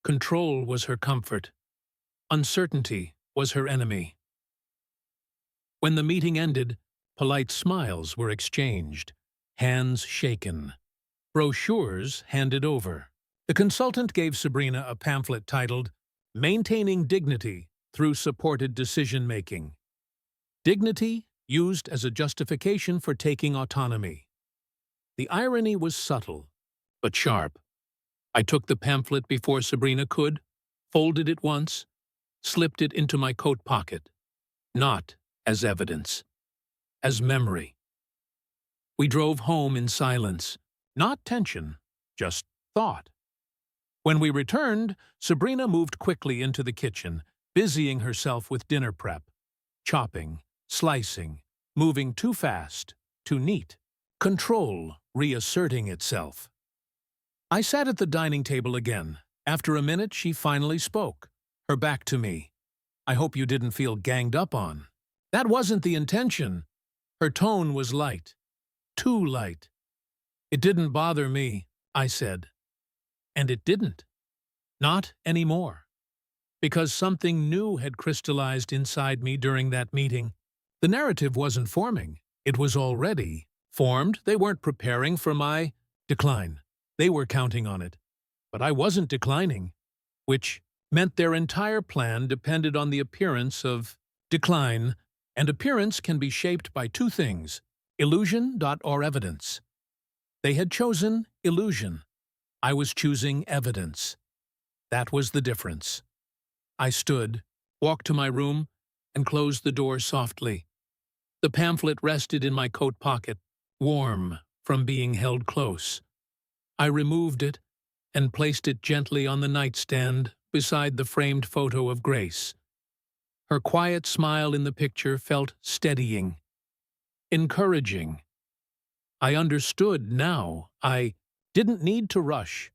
Control was her comfort. Uncertainty was her enemy. When the meeting ended, polite smiles were exchanged, hands shaken, brochures handed over. The consultant gave Sabrina a pamphlet titled, Maintaining Dignity Through Supported Decision-Making. Dignity used as a justification for taking autonomy. The irony was subtle, but sharp. I took the pamphlet before Sabrina could, folded it once, slipped it into my coat pocket. Not as evidence, as memory. We drove home in silence, not tension, just thought. When we returned, Sabrina moved quickly into the kitchen, busying herself with dinner prep, chopping, slicing, moving too fast, too neat, control reasserting itself. I sat at the dining table again. After a minute, she finally spoke, her back to me. I hope you didn't feel ganged up on. That wasn't the intention. Her tone was light. Too light. It didn't bother me, I said. And it didn't. Not anymore. Because something new had crystallized inside me during that meeting. The narrative wasn't forming. It was already formed. They weren't preparing for my decline. They were counting on it. But I wasn't declining, which meant their entire plan depended on the appearance of decline, and appearance can be shaped by two things, illusion or evidence. They had chosen illusion. I was choosing evidence. That was the difference. I stood, walked to my room, and closed the door softly. The pamphlet rested in my coat pocket, warm from being held close. I removed it and placed it gently on the nightstand beside the framed photo of Grace. Her quiet smile in the picture felt steadying, encouraging. I understood now. I didn't need to rush.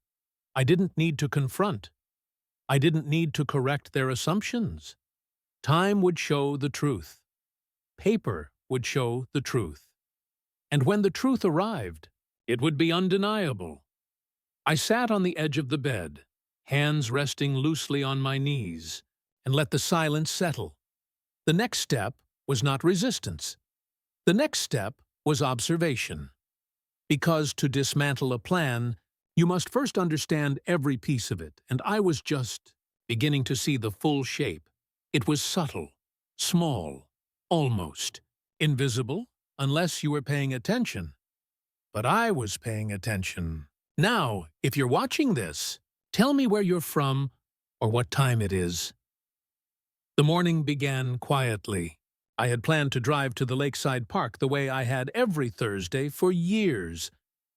I didn't need to confront. I didn't need to correct their assumptions. Time would show the truth. Paper would show the truth. And when the truth arrived, it would be undeniable. I sat on the edge of the bed, hands resting loosely on my knees, and let the silence settle. The next step was not resistance. The next step was observation. Because to dismantle a plan, you must first understand every piece of it, and I was just beginning to see the full shape. It was subtle, small, almost invisible, unless you were paying attention. But I was paying attention. Now, if you're watching this, tell me where you're from or what time it is. The morning began quietly. I had planned to drive to the lakeside park the way I had every Thursday for years.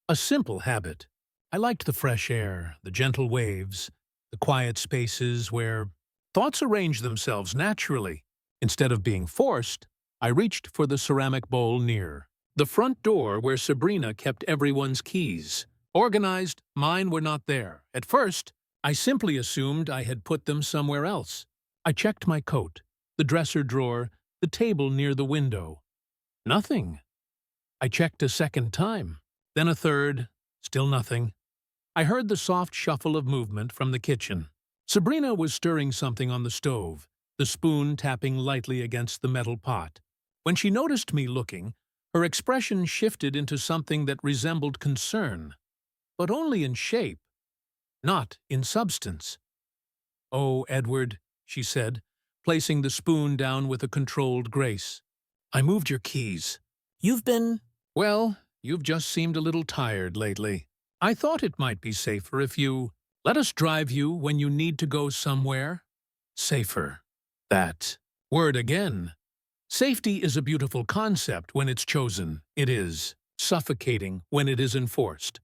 A simple habit. I liked the fresh air, the gentle waves, the quiet spaces where thoughts arrange themselves naturally. Instead of being forced, I reached for the ceramic bowl near the front door where Sabrina kept everyone's keys. Organized, mine were not there. At first, I simply assumed I had put them somewhere else. I checked my coat, the dresser drawer, the table near the window. Nothing. I checked a second time, then a third, still nothing. I heard the soft shuffle of movement from the kitchen. Sabrina was stirring something on the stove, the spoon tapping lightly against the metal pot. When she noticed me looking, her expression shifted into something that resembled concern, but only in shape, not in substance. "Oh, Edward," she said, placing the spoon down with a controlled grace. "I moved your keys. You've been—" "Well, you've just seemed a little tired lately. I thought it might be safer if you let us drive you when you need to go somewhere." Safer. That word again. Safety is a beautiful concept when it's chosen. It is suffocating when it is enforced.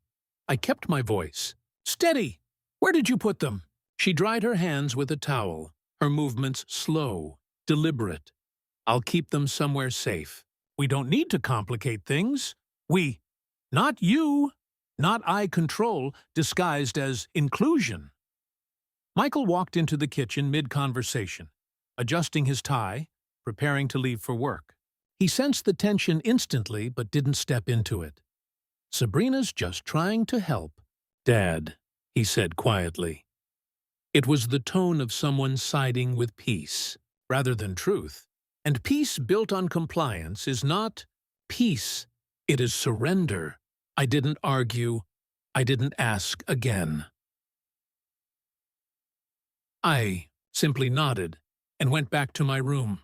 I kept my voice. "Steady! Where did you put them?" She dried her hands with a towel, her movements slow, deliberate. "I'll keep them somewhere safe. We don't need to complicate things. We, not you, not I control, disguised as inclusion." Michael walked into the kitchen mid-conversation, adjusting his tie, preparing to leave for work. He sensed the tension instantly but didn't step into it. "Sabrina's just trying to help, Dad," he said quietly. It was the tone of someone siding with peace, rather than truth. And peace built on compliance is not peace, it is surrender. I didn't argue. I didn't ask again. I simply nodded and went back to my room.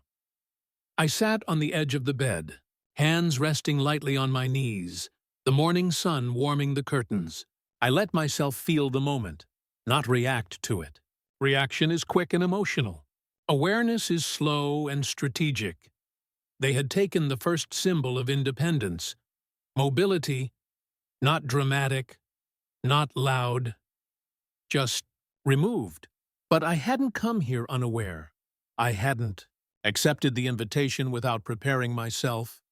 I sat on the edge of the bed, hands resting lightly on my knees, the morning sun warming the curtains. I let myself feel the moment, not react to it. Reaction is quick and emotional. Awareness is slow and strategic. They had taken the first symbol of independence. Mobility, not dramatic, not loud, just removed. But I hadn't come here unaware. I hadn't accepted the invitation without preparing myself,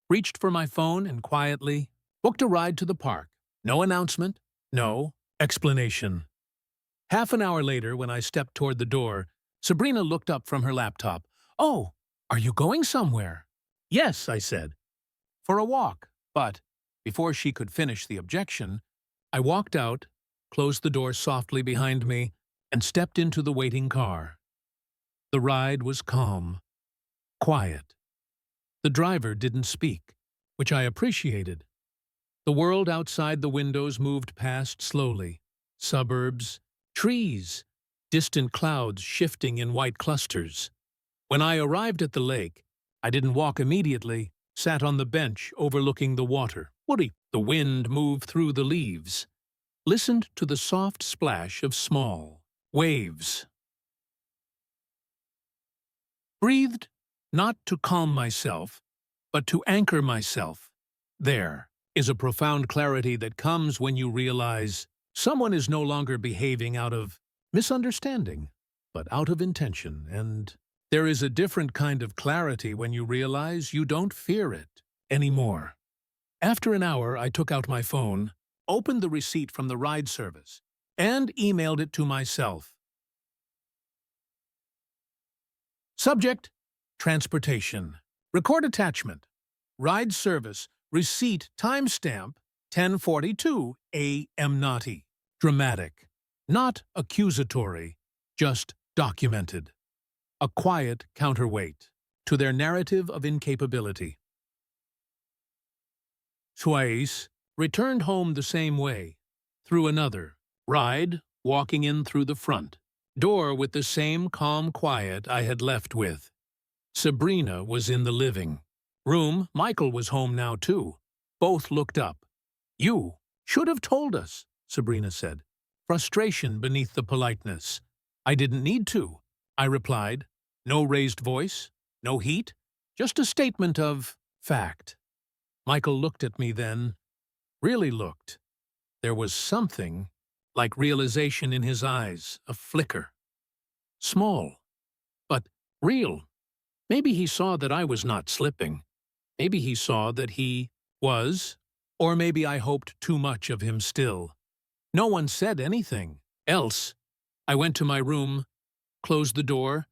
reached for my phone and quietly booked a ride to the park. No announcement, no explanation. Half an hour later, when I stepped toward the door, Sabrina looked up from her laptop. "Oh, are you going somewhere?" "Yes," I said. "For a walk." But, before she could finish the objection, I walked out, closed the door softly behind me, and stepped into the waiting car. The ride was calm, quiet. The driver didn't speak, which I appreciated. The world outside the windows moved past slowly. Suburbs, trees, distant clouds shifting in white clusters. When I arrived at the lake, I didn't walk immediately, sat on the bench overlooking the water. The wind moved through the leaves, listened to the soft splash of small waves. Breathed, not to calm myself, but to anchor myself. There is a profound clarity that comes when you realize someone is no longer behaving out of misunderstanding, but out of intention, and there is a different kind of clarity when you realize you don't fear it anymore. After an hour, I took out my phone, opened the receipt from the ride service, and emailed it to myself. Subject: transportation. Record attachment. Ride service. Receipt timestamp 10:42 a.m. naughty. Dramatic. Not accusatory, just documented. A quiet counterweight to their narrative of incapability. Suais returned home the same way, through another ride, walking in through the front door with the same calm quiet I had left with. Sabrina was in the living room. Michael was home now, too. Both looked up. "You should have told us," Sabrina said, frustration beneath the politeness. "I didn't need to," I replied. No raised voice, no heat, just a statement of fact. Michael looked at me then, really looked. There was something like realization in his eyes, a flicker. Small, but real. Maybe he saw that I was not slipping. Maybe he saw that he was, or maybe I hoped too much of him still. No one said anything else. I went to my room, closed the door,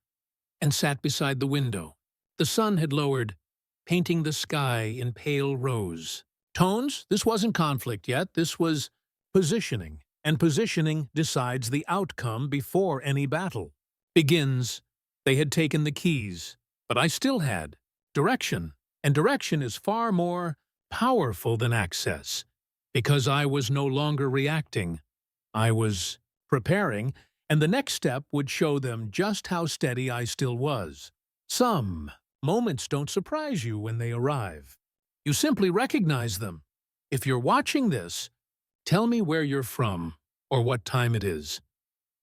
and sat beside the window. The sun had lowered, painting the sky in pale rose tones. This wasn't conflict yet, this was positioning, and positioning decides the outcome before any battle begins. They had taken the keys, but I still had direction, and direction is far more powerful than access, because I was no longer reacting. I was preparing, and the next step would show them just how steady I still was. Some moments don't surprise you when they arrive. You simply recognize them. If you're watching this, tell me where you're from or what time it is.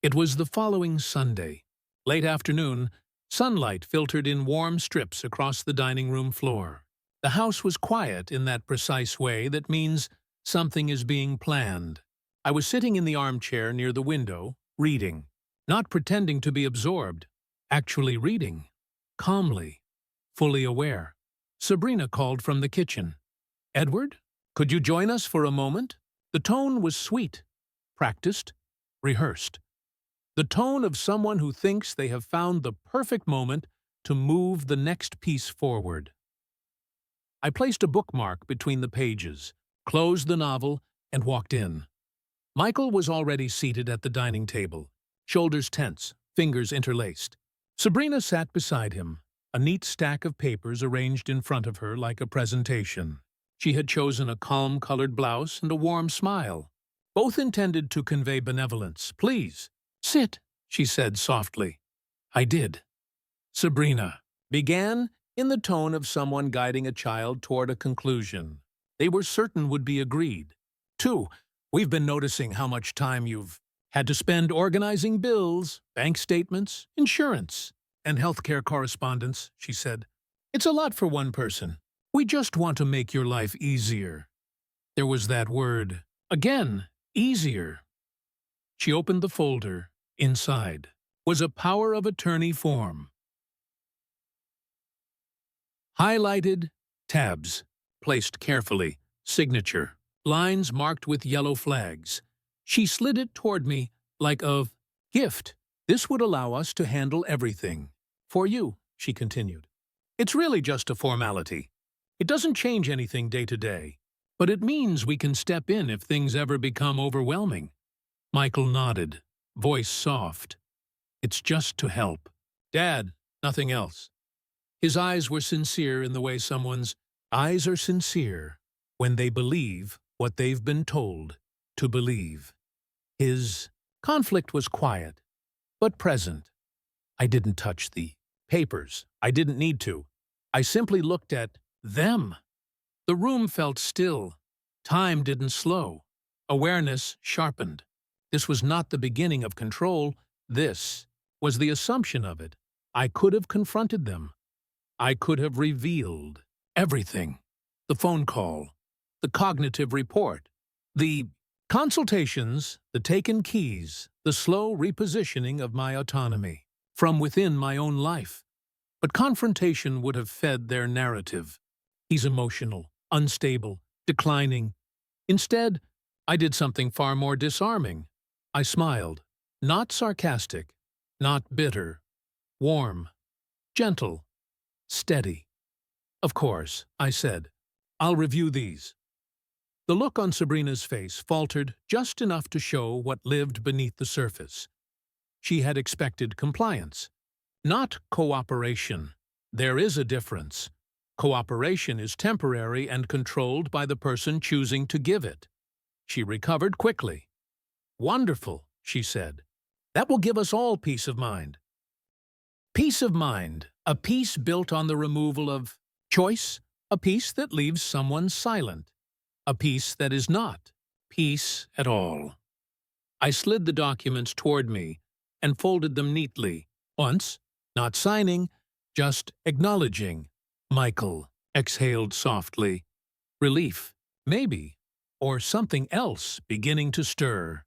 It was the following Sunday. Late afternoon, sunlight filtered in warm strips across the dining room floor. The house was quiet in that precise way that means something is being planned. I was sitting in the armchair near the window, reading, not pretending to be absorbed, actually reading, calmly, fully aware. Sabrina called from the kitchen. "Edward, could you join us for a moment?" The tone was sweet, practiced, rehearsed. The tone of someone who thinks they have found the perfect moment to move the next piece forward. I placed a bookmark between the pages, closed the novel, and walked in. Michael was already seated at the dining table, shoulders tense, fingers interlaced. Sabrina sat beside him, a neat stack of papers arranged in front of her like a presentation. She had chosen a calm-colored blouse and a warm smile, both intended to convey benevolence. "Please, sit," she said softly. I did. Sabrina began in the tone of someone guiding a child toward a conclusion they were certain would be agreed. "2, we've been noticing how much time you've had to spend organizing bills, bank statements, insurance, and healthcare correspondence," she said. "It's a lot for one person. We just want to make your life easier." There was that word. Again, easier. She opened the folder. Inside was a power of attorney form. Highlighted, tabs, placed carefully, signature, lines marked with yellow flags. She slid it toward me like a gift. This would allow us to handle everything. For you, she continued. It's really just a formality. It doesn't change anything day to day, but it means we can step in if things ever become overwhelming. Michael nodded, voice soft. It's just to help. Dad, nothing else. His eyes were sincere in the way someone's eyes are sincere when they believe what they've been told to believe. His conflict was quiet, but present. I didn't touch the papers. I didn't need to. I simply looked at them. The room felt still. Time didn't slow. Awareness sharpened. This was not the beginning of control. This was the assumption of it. I could have confronted them. I could have revealed everything. The phone call, the cognitive report, the consultations, the taken keys, the slow repositioning of my autonomy from within my own life. But confrontation would have fed their narrative. He's emotional, unstable, declining. Instead, I did something far more disarming. I smiled, not sarcastic, not bitter, warm, gentle, steady. Of course, I said, I'll review these. The look on Sabrina's face faltered just enough to show what lived beneath the surface. She had expected compliance, not cooperation. There is a difference. Cooperation is temporary and controlled by the person choosing to give it. She recovered quickly. Wonderful, she said. That will give us all peace of mind. Peace of mind, a peace built on the removal of choice, a peace that leaves someone silent, a peace that is not peace at all. I slid the documents toward me and folded them neatly, once, not signing, just acknowledging. Michael exhaled softly. Relief, maybe, or something else beginning to stir.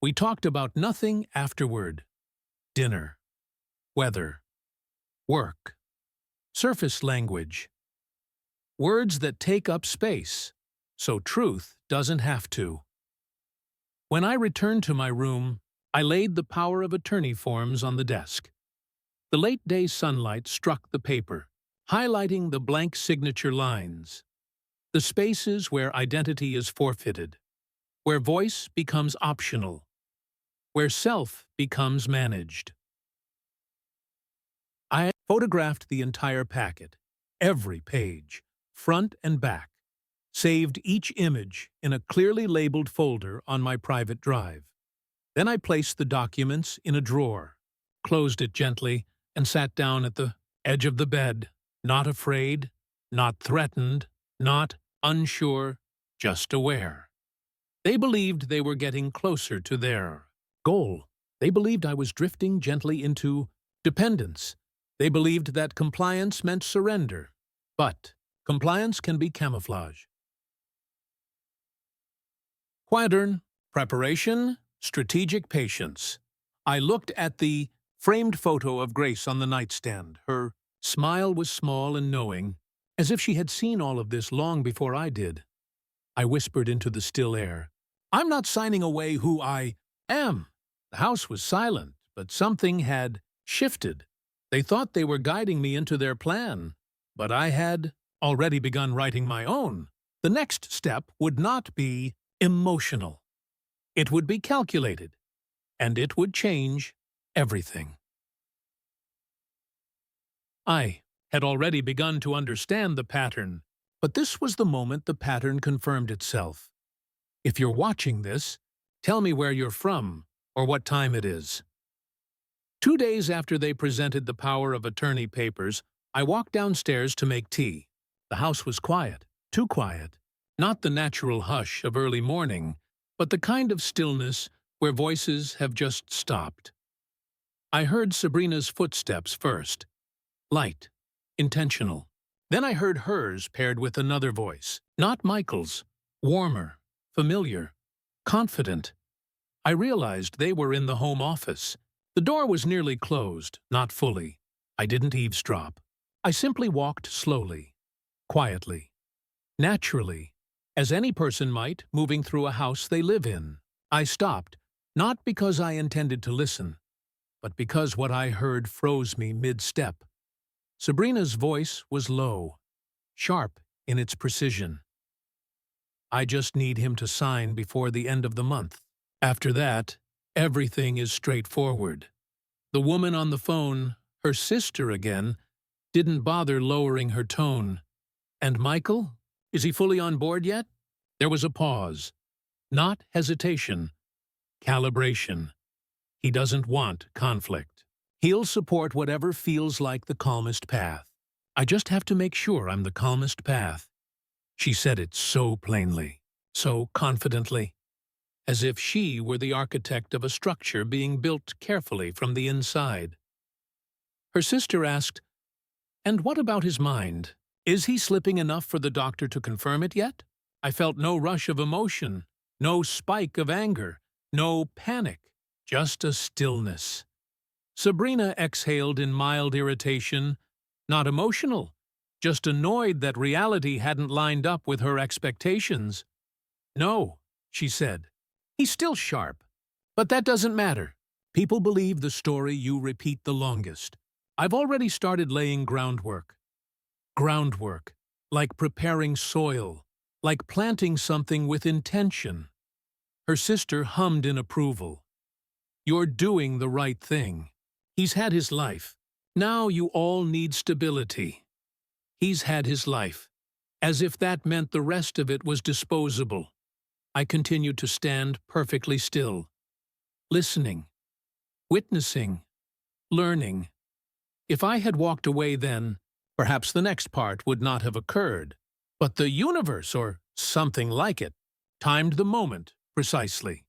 We talked about nothing afterward. Dinner, weather, work, surface language. Words that take up space, so truth doesn't have to. When I returned to my room, I laid the power of attorney forms on the desk. The late-day sunlight struck the paper, highlighting the blank signature lines, the spaces where identity is forfeited, where voice becomes optional, where self becomes managed. I photographed the entire packet, every page, front and back, saved each image in a clearly labeled folder on my private drive. Then I placed the documents in a drawer, closed it gently, and sat down at the edge of the bed, not afraid, not threatened, not unsure, just aware. They believed they were getting closer to their goal. They believed I was drifting gently into dependence. They believed that compliance meant surrender. But compliance can be camouflage. Quadrant, preparation, strategic patience. I looked at the framed photo of Grace on the nightstand. Her smile was small and knowing, as if she had seen all of this long before I did. I whispered into the still air, I'm not signing away who I am. The house was silent, but something had shifted. They thought they were guiding me into their plan, but I had already begun writing my own. The next step would not be emotional. It would be calculated, and it would change everything. I had already begun to understand the pattern, but this was the moment the pattern confirmed itself. If you're watching this, tell me where you're from or what time it is. 2 days after they presented the power of attorney papers, I walked downstairs to make tea. The house was quiet, too quiet. Not the natural hush of early morning, but the kind of stillness where voices have just stopped. I heard Sabrina's footsteps first. Light, intentional. Then I heard hers paired with another voice, not Michael's, warmer, familiar, confident. I realized they were in the home office. The door was nearly closed, not fully. I didn't eavesdrop. I simply walked slowly, quietly, naturally, as any person might moving through a house they live in. I stopped, not because I intended to listen, but because what I heard froze me mid-step. Sabrina's voice was low, sharp in its precision. I just need him to sign before the end of the month. After that, everything is straightforward. The woman on the phone, her sister again, didn't bother lowering her tone. And Michael? Is he fully on board yet? There was a pause. Not hesitation. Calibration. He doesn't want conflict. He'll support whatever feels like the calmest path. I just have to make sure I'm the calmest path. She said it so plainly, so confidently, as if she were the architect of a structure being built carefully from the inside. Her sister asked, "And what about his mind? Is he slipping enough for the doctor to confirm it yet?" I felt no rush of emotion, no spike of anger, no panic, just a stillness. Sabrina exhaled in mild irritation, not emotional, just annoyed that reality hadn't lined up with her expectations. "No," she said. "He's still sharp. But that doesn't matter. People believe the story you repeat the longest. I've already started laying groundwork. Groundwork, like preparing soil, like planting something with intention." Her sister hummed in approval. "You're doing the right thing. He's had his life. Now you all need stability." He's had his life, as if that meant the rest of it was disposable. I continued to stand perfectly still, listening, witnessing, learning. If I had walked away then, perhaps the next part would not have occurred. But the universe, or something like it, timed the moment precisely.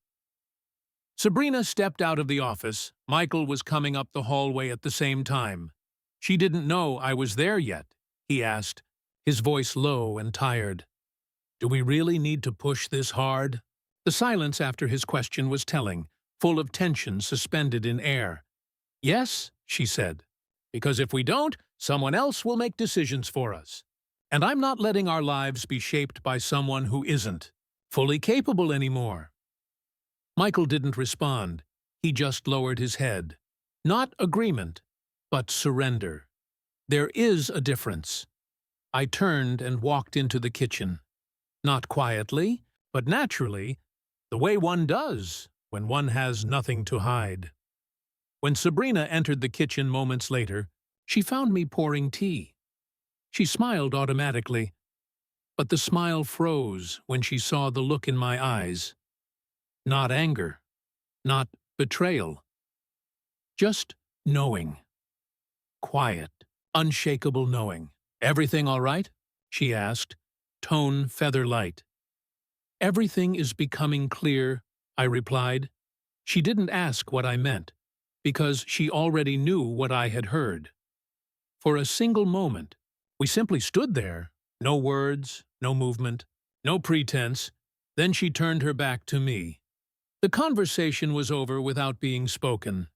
Sabrina stepped out of the office. Michael was coming up the hallway at the same time. "She didn't know I was there yet," he asked, his voice low and tired. "Do we really need to push this hard?" The silence after his question was telling, full of tension suspended in air. "Yes," she said, "because if we don't, someone else will make decisions for us. And I'm not letting our lives be shaped by someone who isn't fully capable anymore." Michael didn't respond. He just lowered his head. Not agreement, but surrender. There is a difference. I turned and walked into the kitchen. Not quietly, but naturally, the way one does when one has nothing to hide. When Sabrina entered the kitchen moments later, she found me pouring tea. She smiled automatically, but the smile froze when she saw the look in my eyes. Not anger, not betrayal. Just knowing. Quiet, unshakable knowing. "Everything all right?" she asked, tone feather light. "Everything is becoming clear," I replied. She didn't ask what I meant, because she already knew what I had heard. For a single moment, we simply stood there, no words, no movement, no pretense. Then she turned her back to me. The conversation was over without being spoken.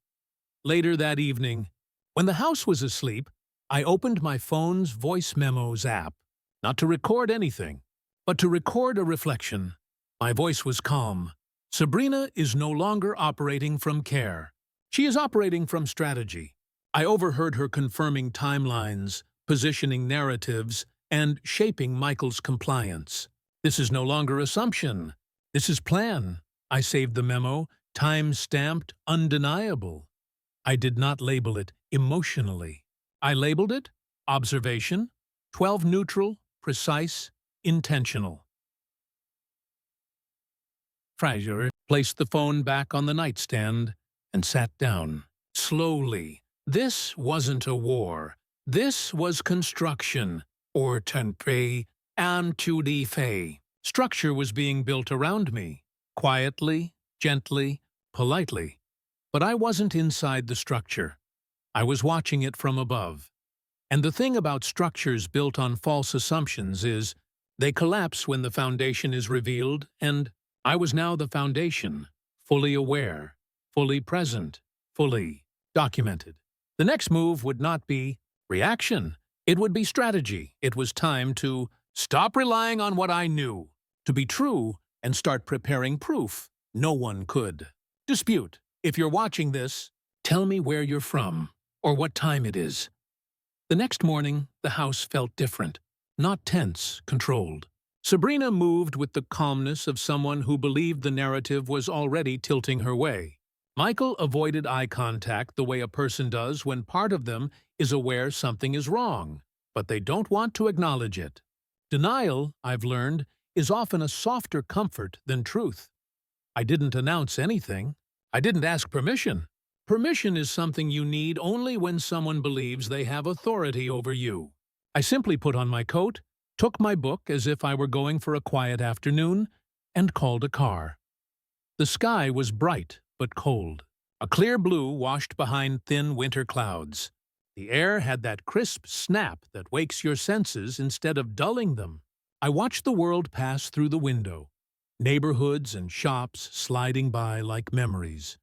Later that evening, when the house was asleep, I opened my phone's voice memos app, not to record anything, but to record a reflection. My voice was calm. Sabrina is no longer operating from care. She is operating from strategy. I overheard her confirming timelines, positioning narratives, and shaping Michael's compliance. This is no longer assumption. This is plan. I saved the memo, time-stamped, undeniable. I did not label it emotionally. I labeled it observation, 12 neutral, precise, intentional. Fraser placed the phone back on the nightstand and sat down. Slowly. This wasn't a war. This was construction, or tenpe and to defay. Structure was being built around me, quietly, gently, politely. But I wasn't inside the structure. I was watching it from above. And the thing about structures built on false assumptions is they collapse when the foundation is revealed, and I was now the foundation, fully aware, fully present, fully documented. The next move would not be reaction. It would be strategy. It was time to stop relying on what I knew, to be true, and start preparing proof no one could dispute. If you're watching this, Tell me where you're from, or what time it is. The next morning, the house felt different. Not tense, controlled. Sabrina moved with the calmness of someone who believed the narrative was already tilting her way. Michael avoided eye contact the way a person does when part of them is aware something is wrong, but they don't want to acknowledge it. Denial, I've learned, is often a softer comfort than truth. I didn't announce anything. I didn't ask permission. Permission is something you need only when someone believes they have authority over you. I simply put on my coat, took my book as if I were going for a quiet afternoon, and called a car. The sky was bright but cold. A clear blue washed behind thin winter clouds. The air had that crisp snap that wakes your senses instead of dulling them. I watched the world pass through the window, neighborhoods and shops sliding by like memories.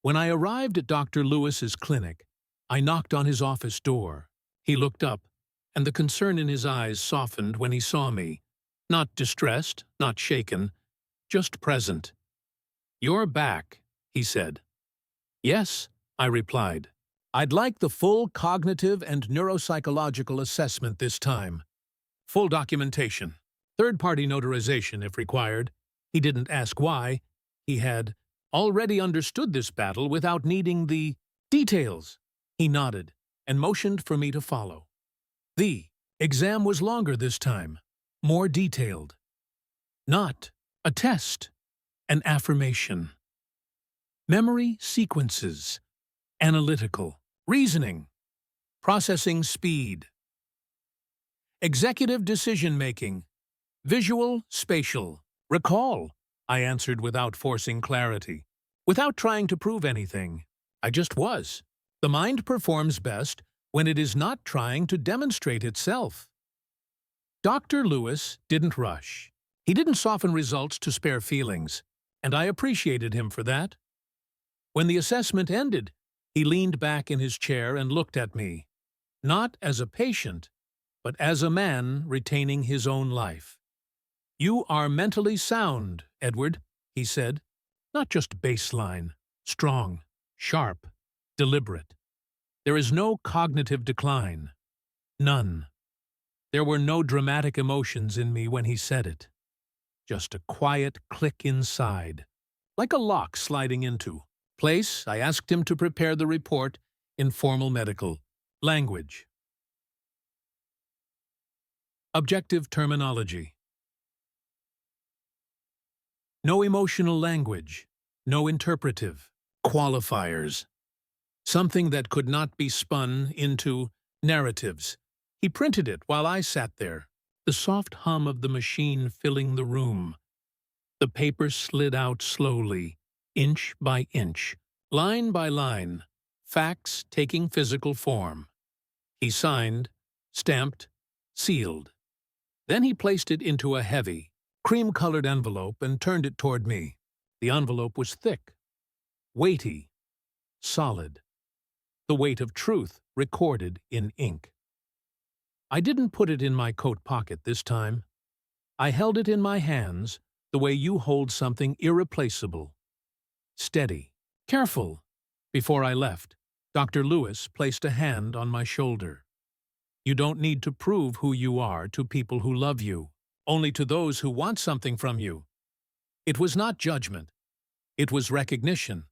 When I arrived at Dr. Lewis's clinic, I knocked on his office door. He looked up, and the concern in his eyes softened when he saw me. Not distressed, not shaken, just present. "You're back," he said. "Yes," I replied. "I'd like the full cognitive and neuropsychological assessment this time. Full documentation. Third-party notarization if required." He didn't ask why. He had already understood this battle without needing the details. He nodded and motioned for me to follow. The exam was longer this time, more detailed. Not a test, an affirmation. Memory sequences, analytical, reasoning, processing speed. Executive decision-making, visual, spatial, recall, I answered without forcing clarity, without trying to prove anything. I just was. The mind performs best when it is not trying to demonstrate itself. Dr. Lewis didn't rush. He didn't soften results to spare feelings, and I appreciated him for that. When the assessment ended, he leaned back in his chair and looked at me, not as a patient, but as a man retaining his own life. "You are mentally sound, Edward," he said. "Not just baseline, strong, sharp, deliberate. There is no cognitive decline. None." There were no dramatic emotions in me when he said it. Just a quiet click inside, like a lock sliding into place. I asked him to prepare the report in formal medical language. Objective terminology. No emotional language, no interpretive qualifiers. Something that could not be spun into narratives. He printed it while I sat there, the soft hum of the machine filling the room. The paper slid out slowly, inch by inch, line by line, facts taking physical form. He signed, stamped, sealed. Then he placed it into a heavy, cream-colored envelope and turned it toward me. The envelope was thick, weighty, solid. The weight of truth recorded in ink. I didn't put it in my coat pocket this time. I held it in my hands the way you hold something irreplaceable. Steady, careful. Before I left, Dr. Lewis placed a hand on my shoulder. "You don't need to prove who you are to people who love you, only to those who want something from you." It was not judgment. It was recognition.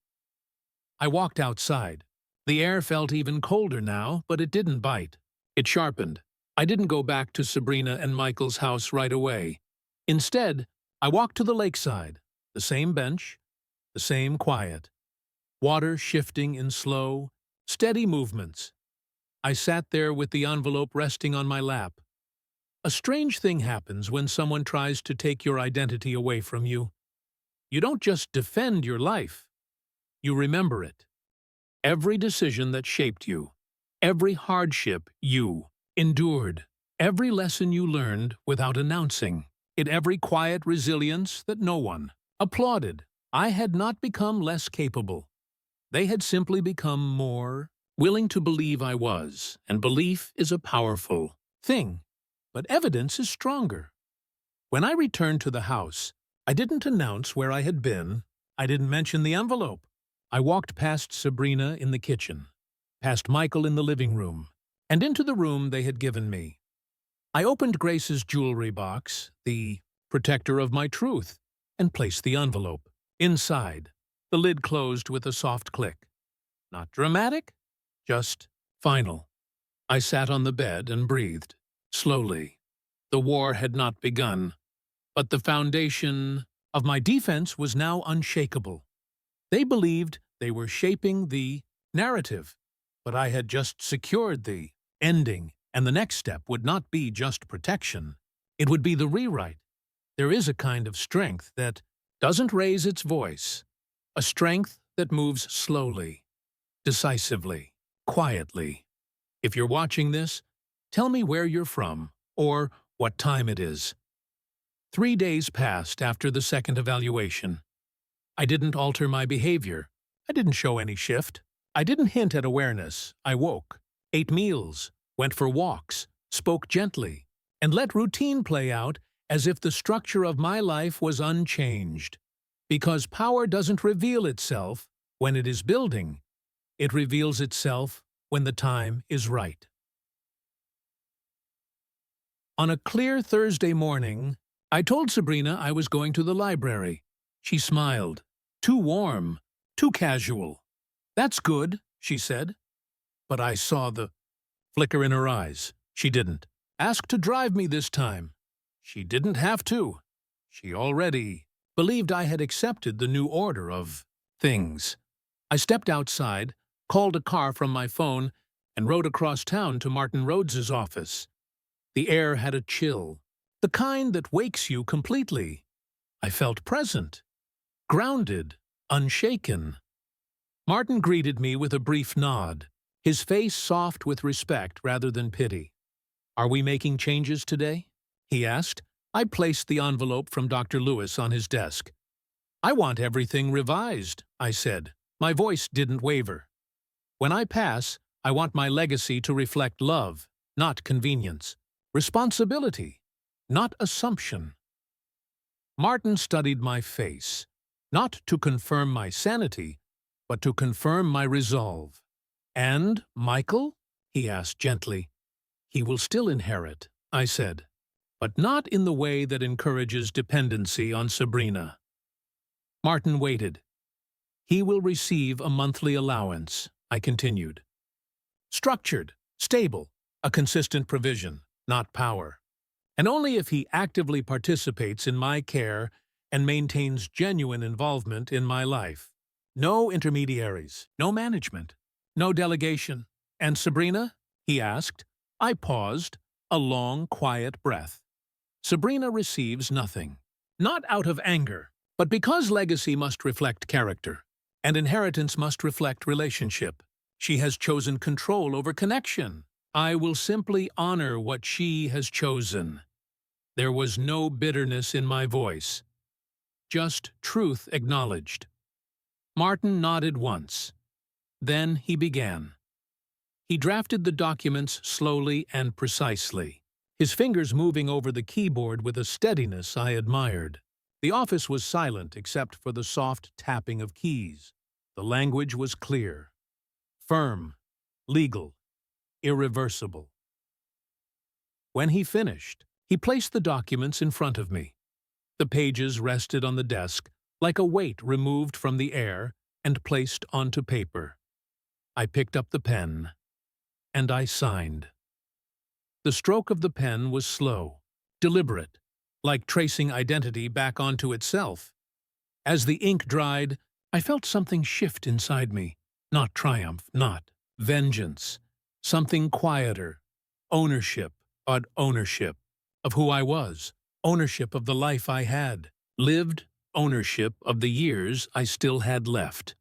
I walked outside. The air felt even colder now, but it didn't bite. It sharpened. I didn't go back to Sabrina and Michael's house right away. Instead, I walked to the lakeside, the same bench, the same quiet. Water shifting in slow, steady movements. I sat there with the envelope resting on my lap. A strange thing happens when someone tries to take your identity away from you. You don't just defend your life. You remember it. Every decision that shaped you, every hardship you endured, every lesson you learned without announcing it, every quiet resilience that no one applauded. I had not become less capable. They had simply become more willing to believe I was, and belief is a powerful thing, but evidence is stronger. When I returned to the house, I didn't announce where I had been. I didn't mention the envelope. I walked past Sabrina in the kitchen, past Michael in the living room, and into the room they had given me. I opened Grace's jewelry box, the protector of my truth, and placed the envelope. Inside, the lid closed with a soft click. Not dramatic, just final. I sat on the bed and breathed, slowly. The war had not begun, but the foundation of my defense was now unshakable. They believed they were shaping the narrative, but I had just secured the ending, and the next step would not be just protection. It would be the rewrite. There is a kind of strength that doesn't raise its voice, a strength that moves slowly, decisively, quietly. If you're watching this, tell me where you're from or what time it is. 3 days passed after the second evaluation. I didn't alter my behavior. I didn't show any shift. I didn't hint at awareness. I woke, ate meals, went for walks, spoke gently, and let routine play out as if the structure of my life was unchanged. Because power doesn't reveal itself when it is building. It reveals itself when the time is right. On a clear Thursday morning, I told Sabrina I was going to the library. She smiled. Too warm, too casual. That's good, she said. But I saw the flicker in her eyes. She didn't ask to drive me this time. She didn't have to. She already believed I had accepted the new order of things. I stepped outside, called a car from my phone, and rode across town to Martin Rhodes's office. The air had a chill, the kind that wakes you completely. I felt present, grounded, unshaken. Martin greeted me with a brief nod, his face soft with respect rather than pity. "Are we making changes today?" he asked. I placed the envelope from Dr. Lewis on his desk. "I want everything revised," I said. My voice didn't waver. "When I pass, I want my legacy to reflect love, not convenience. Responsibility, not assumption." Martin studied my face, not to confirm my sanity, but to confirm my resolve. "And Michael?" he asked gently. "He will still inherit," I said, "but not in the way that encourages dependency on Sabrina." Martin waited. "He will receive a monthly allowance," I continued. "Structured, stable, a consistent provision, not power. And only if he actively participates in my care and maintains genuine involvement in my life. No intermediaries, no management, no delegation. And Sabrina?" he asked. I paused, a long, quiet breath. "Sabrina receives nothing. Not out of anger, but because legacy must reflect character, and inheritance must reflect relationship. She has chosen control over connection. I will simply honor what she has chosen." There was no bitterness in my voice, just truth acknowledged. Martin nodded once. Then he began. He drafted the documents slowly and precisely, his fingers moving over the keyboard with a steadiness I admired. The office was silent except for the soft tapping of keys. The language was clear, firm, legal, irreversible. When he finished, he placed the documents in front of me. The pages rested on the desk like a weight removed from the air and placed onto paper. I picked up the pen, and I signed. The stroke of the pen was slow, deliberate, like tracing identity back onto itself. As the ink dried, I felt something shift inside me. Not triumph, not vengeance. Something quieter. Ownership, but ownership of who I was. Ownership of the life I had lived. Ownership of the years I still had left.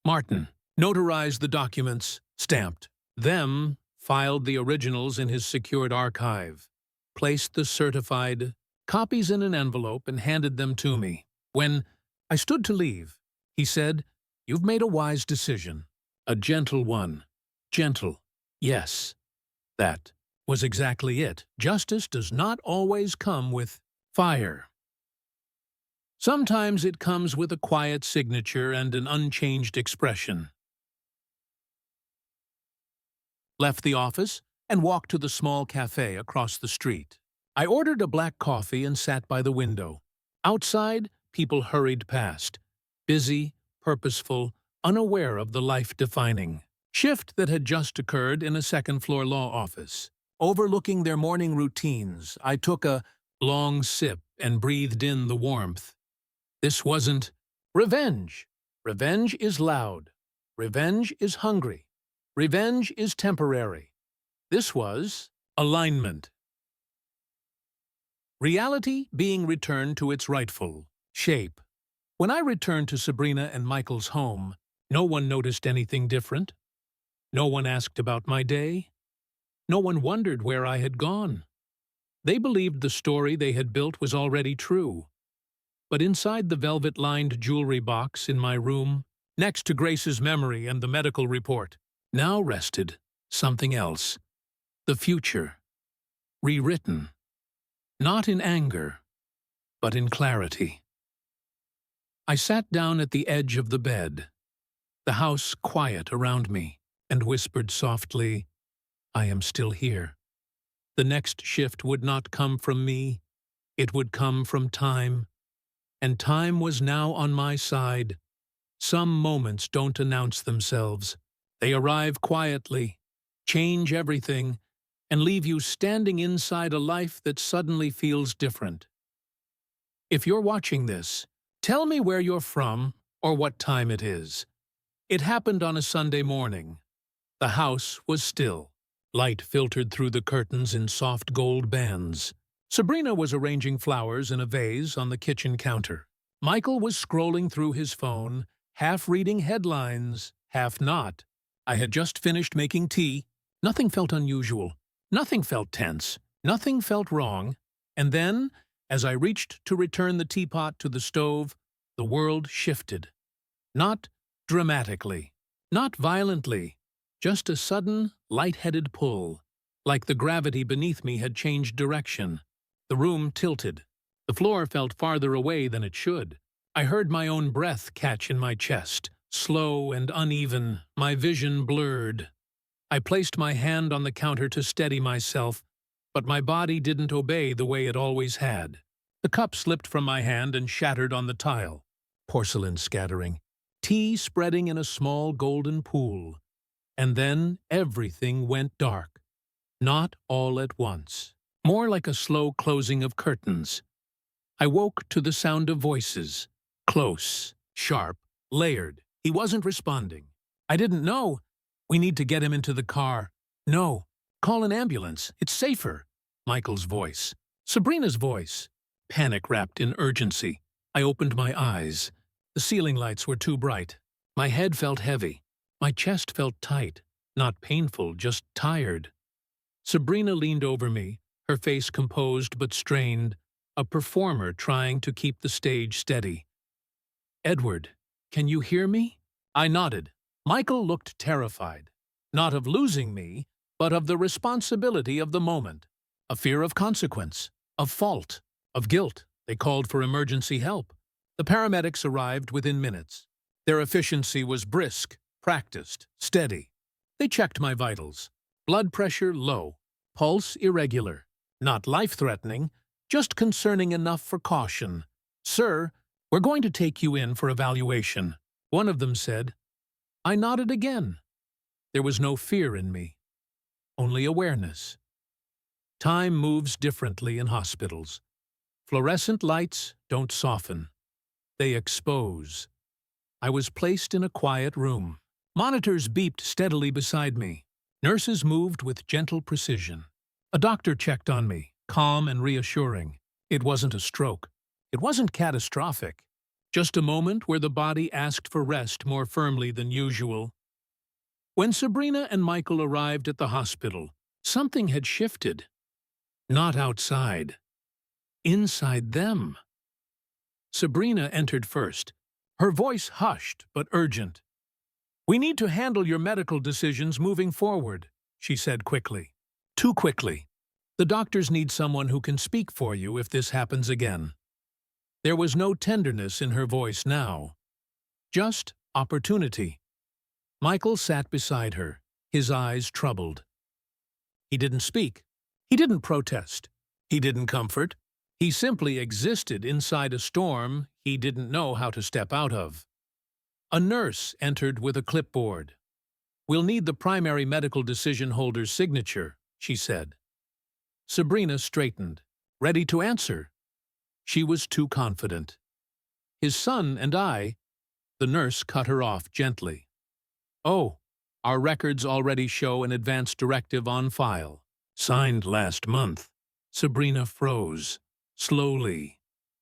Martin notarized the documents, stamped them, filed the originals in his secured archive, placed the certified copies in an envelope and handed them to me. When I stood to leave, he said, "You've made a wise decision, a gentle one." Gentle, yes. That was exactly it. Justice does not always come with fire. Sometimes it comes with a quiet signature and an unchanged expression. Left the office and walked to the small cafe across the street. I ordered a black coffee and sat by the window. Outside, people hurried past, busy, purposeful, unaware of the life-defining shift that had just occurred in a second-floor law office. Overlooking their morning routines, I took a long sip and breathed in the warmth. This wasn't revenge. Revenge is loud. Revenge is hungry. Revenge is temporary. This was alignment. Reality being returned to its rightful shape. When I returned to Sabrina and Michael's home, no one noticed anything different. No one asked about my day. No one wondered where I had gone. They believed the story they had built was already true. But inside the velvet-lined jewelry box in my room, next to Grace's memory and the medical report, now rested something else. The future. Rewritten. Not in anger, but in clarity. I sat down at the edge of the bed, the house quiet around me, and whispered softly, "I am still here." The next shift would not come from me, it would come from time, and time was now on my side. Some moments don't announce themselves. They arrive quietly, change everything, and leave you standing inside a life that suddenly feels different. If you're watching this, tell me where you're from or what time it is. It happened on a Sunday morning. The house was still. Light filtered through the curtains in soft gold bands. Sabrina was arranging flowers in a vase on the kitchen counter. Michael was scrolling through his phone, half reading headlines, half not. I had just finished making tea. Nothing felt unusual. Nothing felt tense. Nothing felt wrong. And then, as I reached to return the teapot to the stove, the world shifted. Not dramatically. Not violently. Just a sudden, light-headed pull, like the gravity beneath me had changed direction. The room tilted. The floor felt farther away than it should. I heard my own breath catch in my chest, slow and uneven, my vision blurred. I placed my hand on the counter to steady myself, but my body didn't obey the way it always had. The cup slipped from my hand and shattered on the tile, porcelain scattering, tea spreading in a small golden pool. And then everything went dark. Not all at once. More like a slow closing of curtains. I woke to the sound of voices. Close, sharp, layered. He wasn't responding. I didn't know. "We need to get him into the car." "No. Call an ambulance. It's safer." Michael's voice. Sabrina's voice. Panic wrapped in urgency. I opened my eyes. The ceiling lights were too bright. My head felt heavy. My chest felt tight, not painful, just tired. Sabrina leaned over me, her face composed but strained, a performer trying to keep the stage steady. "Edward, can you hear me?" I nodded. Michael looked terrified, not of losing me, but of the responsibility of the moment, a fear of consequence, of fault, of guilt. They called for emergency help. The paramedics arrived within minutes. Their efficiency was brisk, practiced, steady. They checked my vitals. Blood pressure low, pulse irregular. Not life-threatening, just concerning enough for caution. "Sir, we're going to take you in for evaluation," one of them said. I nodded again. There was no fear in me, only awareness. Time moves differently in hospitals. Fluorescent lights don't soften. They expose. I was placed in a quiet room. Monitors beeped steadily beside me. Nurses moved with gentle precision. A doctor checked on me, calm and reassuring. It wasn't a stroke. It wasn't catastrophic. Just a moment where the body asked for rest more firmly than usual. When Sabrina and Michael arrived at the hospital, something had shifted. Not outside. Inside them. Sabrina entered first, her voice hushed but urgent. "We need to handle your medical decisions moving forward," she said quickly. Too quickly. "The doctors need someone who can speak for you if this happens again." There was no tenderness in her voice now, just opportunity. Michael sat beside her, his eyes troubled. He didn't speak. He didn't protest. He didn't comfort. He simply existed inside a storm he didn't know how to step out of. A nurse entered with a clipboard. "We'll need the primary medical decision holder's signature," she said. Sabrina straightened, ready to answer. She was too confident. "His son and I—" The nurse cut her off gently. "Oh, our records already show an advance directive on file. Signed last month." Sabrina froze, slowly,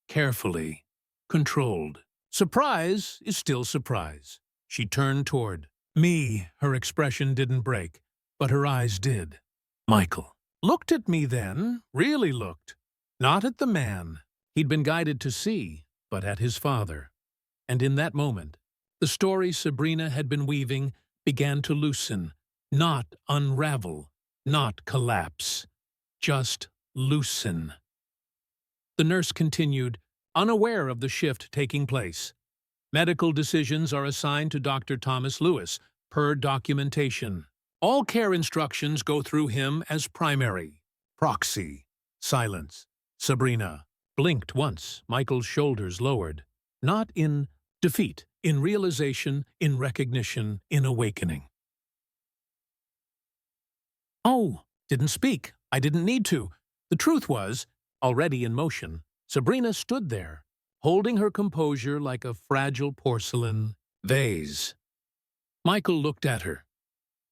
carefully, controlled. Surprise is still surprise. She turned toward me. Her expression didn't break, but her eyes did. Michael looked at me then, really looked. Not at the man he'd been guided to see, but at his father. And in that moment, the story Sabrina had been weaving began to loosen, not unravel, not collapse, just loosen. The nurse continued, unaware of the shift taking place. "Medical decisions are assigned to Dr. Thomas Lewis, per documentation. All care instructions go through him as primary. Proxy." Silence. Sabrina blinked once. Michael's shoulders lowered. Not in defeat, in realization, in recognition, in awakening. "Oh, didn't speak. I didn't need to." The truth was, already in motion, Sabrina stood there, holding her composure like a fragile porcelain vase. Michael looked at her,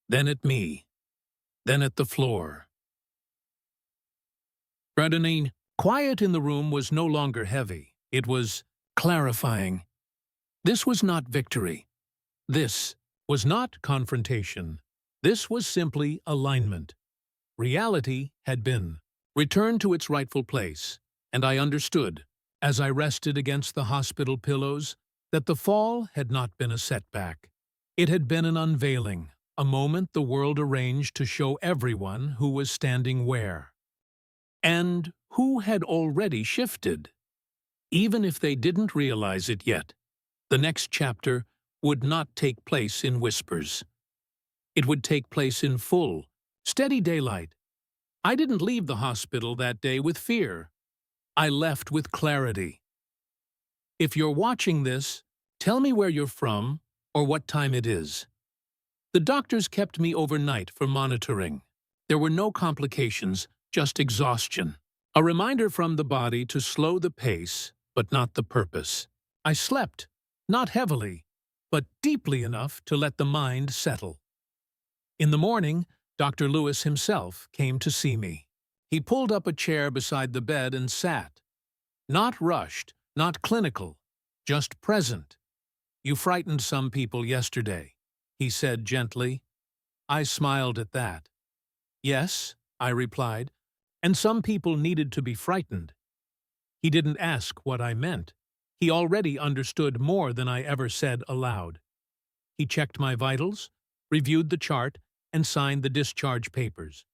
then at me, then at the floor. Gradinine, quiet in the room was no longer heavy. It was clarifying. This was not victory. This was not confrontation. This was simply alignment. Reality had been returned to its rightful place, and I understood, as I rested against the hospital pillows, that the fall had not been a setback. It had been an unveiling, a moment the world arranged to show everyone who was standing where, and who had already shifted. Even if they didn't realize it yet, the next chapter would not take place in whispers. It would take place in full, steady daylight. I didn't leave the hospital that day with fear. I left with clarity. If you're watching this, tell me where you're from or what time it is. The doctors kept me overnight for monitoring. There were no complications, just exhaustion. A reminder from the body to slow the pace, but not the purpose. I slept, not heavily, but deeply enough to let the mind settle. In the morning, Dr. Lewis himself came to see me. He pulled up a chair beside the bed and sat. Not rushed, not clinical, just present. "You frightened some people yesterday," he said gently. I smiled at that. "Yes," I replied, "and some people needed to be frightened." He didn't ask what I meant. He already understood more than I ever said aloud. He checked my vitals, reviewed the chart, and signed the discharge papers.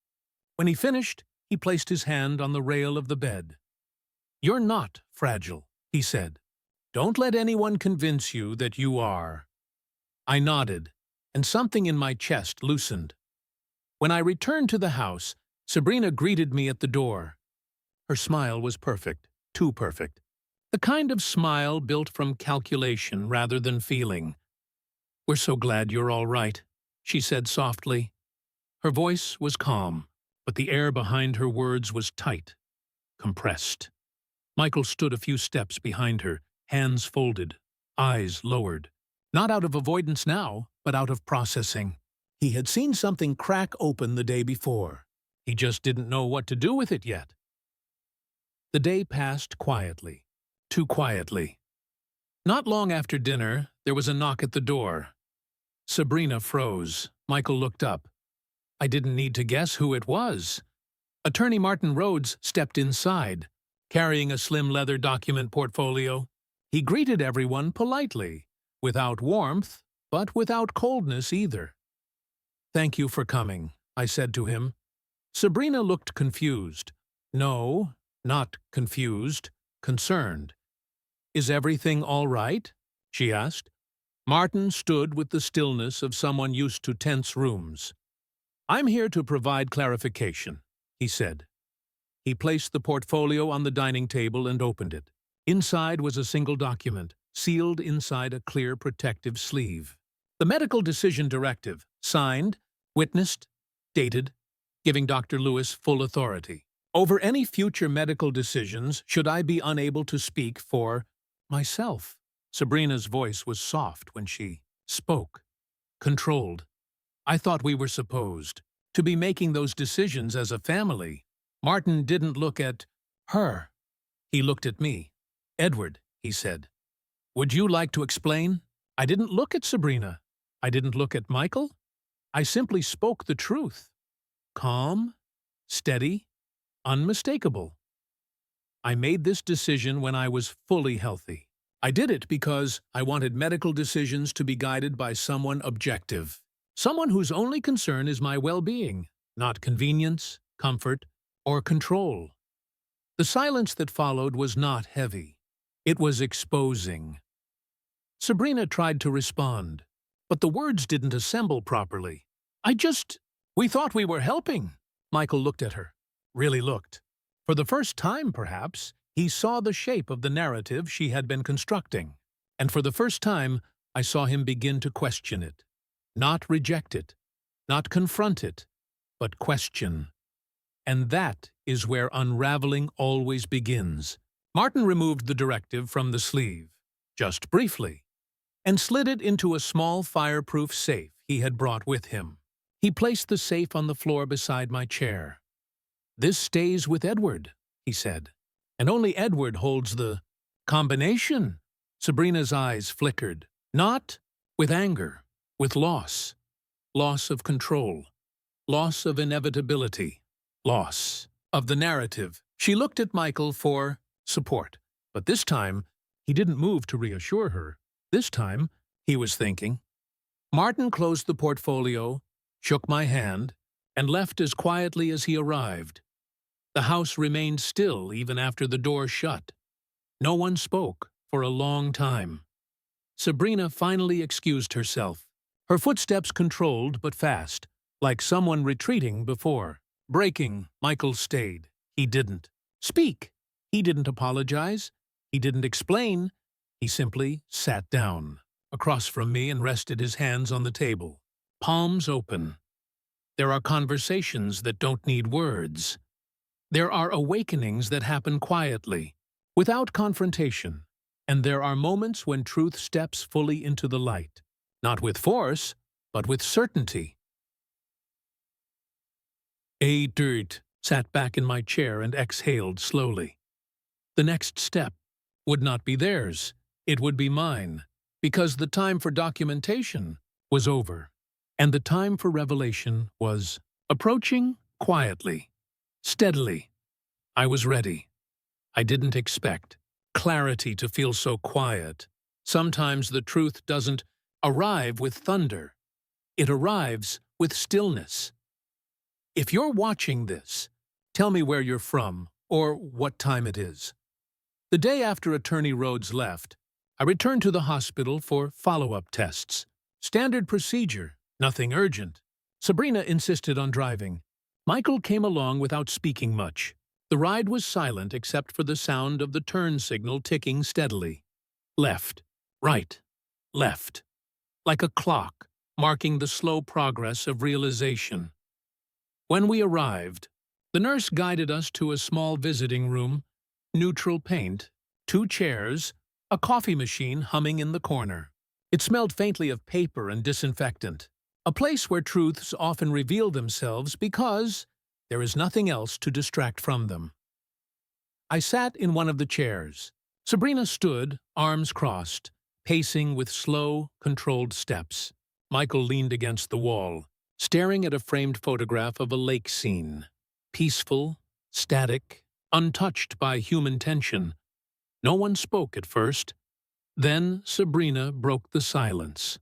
When he finished, he placed his hand on the rail of the bed. "You're not fragile," he said. "Don't let anyone convince you that you are." I nodded, and something in my chest loosened. When I returned to the house, Sabrina greeted me at the door. Her smile was perfect, too perfect. The kind of smile built from calculation rather than feeling. "We're so glad you're all right," she said softly. Her voice was calm, but the air behind her words was tight, compressed. Michael stood a few steps behind her, hands folded, eyes lowered. Not out of avoidance now, but out of processing. He had seen something crack open the day before. He just didn't know what to do with it yet. The day passed quietly, too quietly. Not long after dinner, there was a knock at the door. Sabrina froze. Michael looked up. I didn't need to guess who it was. Attorney Martin Rhodes stepped inside, carrying a slim leather document portfolio. He greeted everyone politely, without warmth, but without coldness either. "Thank you for coming," I said to him. Sabrina looked confused. No, not confused, concerned. Is everything all right? She asked. Martin stood with the stillness of someone used to tense rooms. I'm here to provide clarification, he said. He placed the portfolio on the dining table and opened it. Inside was a single document, sealed inside a clear protective sleeve. The medical decision directive, signed, witnessed, dated, giving Dr. Lewis full authority over any future medical decisions should I be unable to speak for myself. Sabrina's voice was soft when she spoke, controlled. I thought we were supposed to be making those decisions as a family. Martin didn't look at her. He looked at me. Edward, he said. Would you like to explain? I didn't look at Sabrina. I didn't look at Michael. I simply spoke the truth. Calm, steady, unmistakable. I made this decision when I was fully healthy. I did it because I wanted medical decisions to be guided by someone objective. Someone whose only concern is my well-being, not convenience, comfort, or control. The silence that followed was not heavy. It was exposing. Sabrina tried to respond, but the words didn't assemble properly. We thought we were helping. Michael looked at her. Really looked. For the first time, perhaps, he saw the shape of the narrative she had been constructing. And for the first time, I saw him begin to question it. Not reject it, not confront it, but question. And that is where unraveling always begins. Martin removed the directive from the sleeve, just briefly, and slid it into a small fireproof safe he had brought with him. He placed the safe on the floor beside my chair. This stays with Edward, he said, and only Edward holds the combination. Sabrina's eyes flickered, not with anger, with loss. Loss of control, loss of inevitability, loss of the narrative. She looked at Michael for support, but this time he didn't move to reassure her. This time he was thinking. Martin closed the portfolio, shook my hand, and left as quietly as he arrived. The house remained still even after the door shut. No one spoke for a long time. Sabrina finally excused herself. Her footsteps controlled but fast, like someone retreating before. Breaking, Michael stayed. He didn't speak. He didn't apologize. He didn't explain. He simply sat down across from me and rested his hands on the table, palms open. There are conversations that don't need words. There are awakenings that happen quietly, without confrontation. And there are moments when truth steps fully into the light, not with force, but with certainty. Edward sat back in my chair and exhaled slowly. The next step would not be theirs, it would be mine, because the time for documentation was over, and the time for revelation was approaching quietly, steadily. I was ready. I didn't expect clarity to feel so quiet. Sometimes the truth doesn't arrive with thunder. It arrives with stillness. If you're watching this, tell me where you're from or what time it is. The day after Attorney Rhodes left, I returned to the hospital for follow-up tests. Standard procedure, nothing urgent. Sabrina insisted on driving. Michael came along without speaking much. The ride was silent except for the sound of the turn signal ticking steadily. Left, right, left. Like a clock, marking the slow progress of realization. When we arrived, the nurse guided us to a small visiting room, neutral paint, 2 chairs, a coffee machine humming in the corner. It smelled faintly of paper and disinfectant, a place where truths often reveal themselves because there is nothing else to distract from them. I sat in one of the chairs. Sabrina stood, arms crossed, pacing with slow, controlled steps. Michael leaned against the wall, staring at a framed photograph of a lake scene. Peaceful, static, untouched by human tension. No one spoke at first. Then Sabrina broke the silence.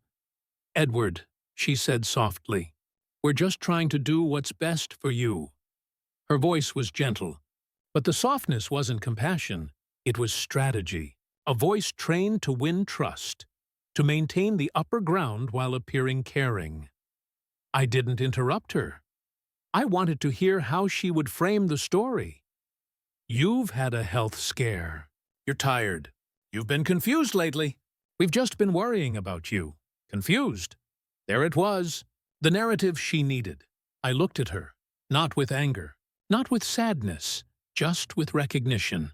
"Edward," she said softly, "we're just trying to do what's best for you." Her voice was gentle, but the softness wasn't compassion, it was strategy. a voice trained to win trust, to maintain the upper ground while appearing caring. I didn't interrupt her. I wanted to hear how she would frame the story. "You've had a health scare. You're tired. You've been confused lately. We've just been worrying about you. Confused." There it was, the narrative she needed. I looked at her, not with anger, not with sadness, just with recognition.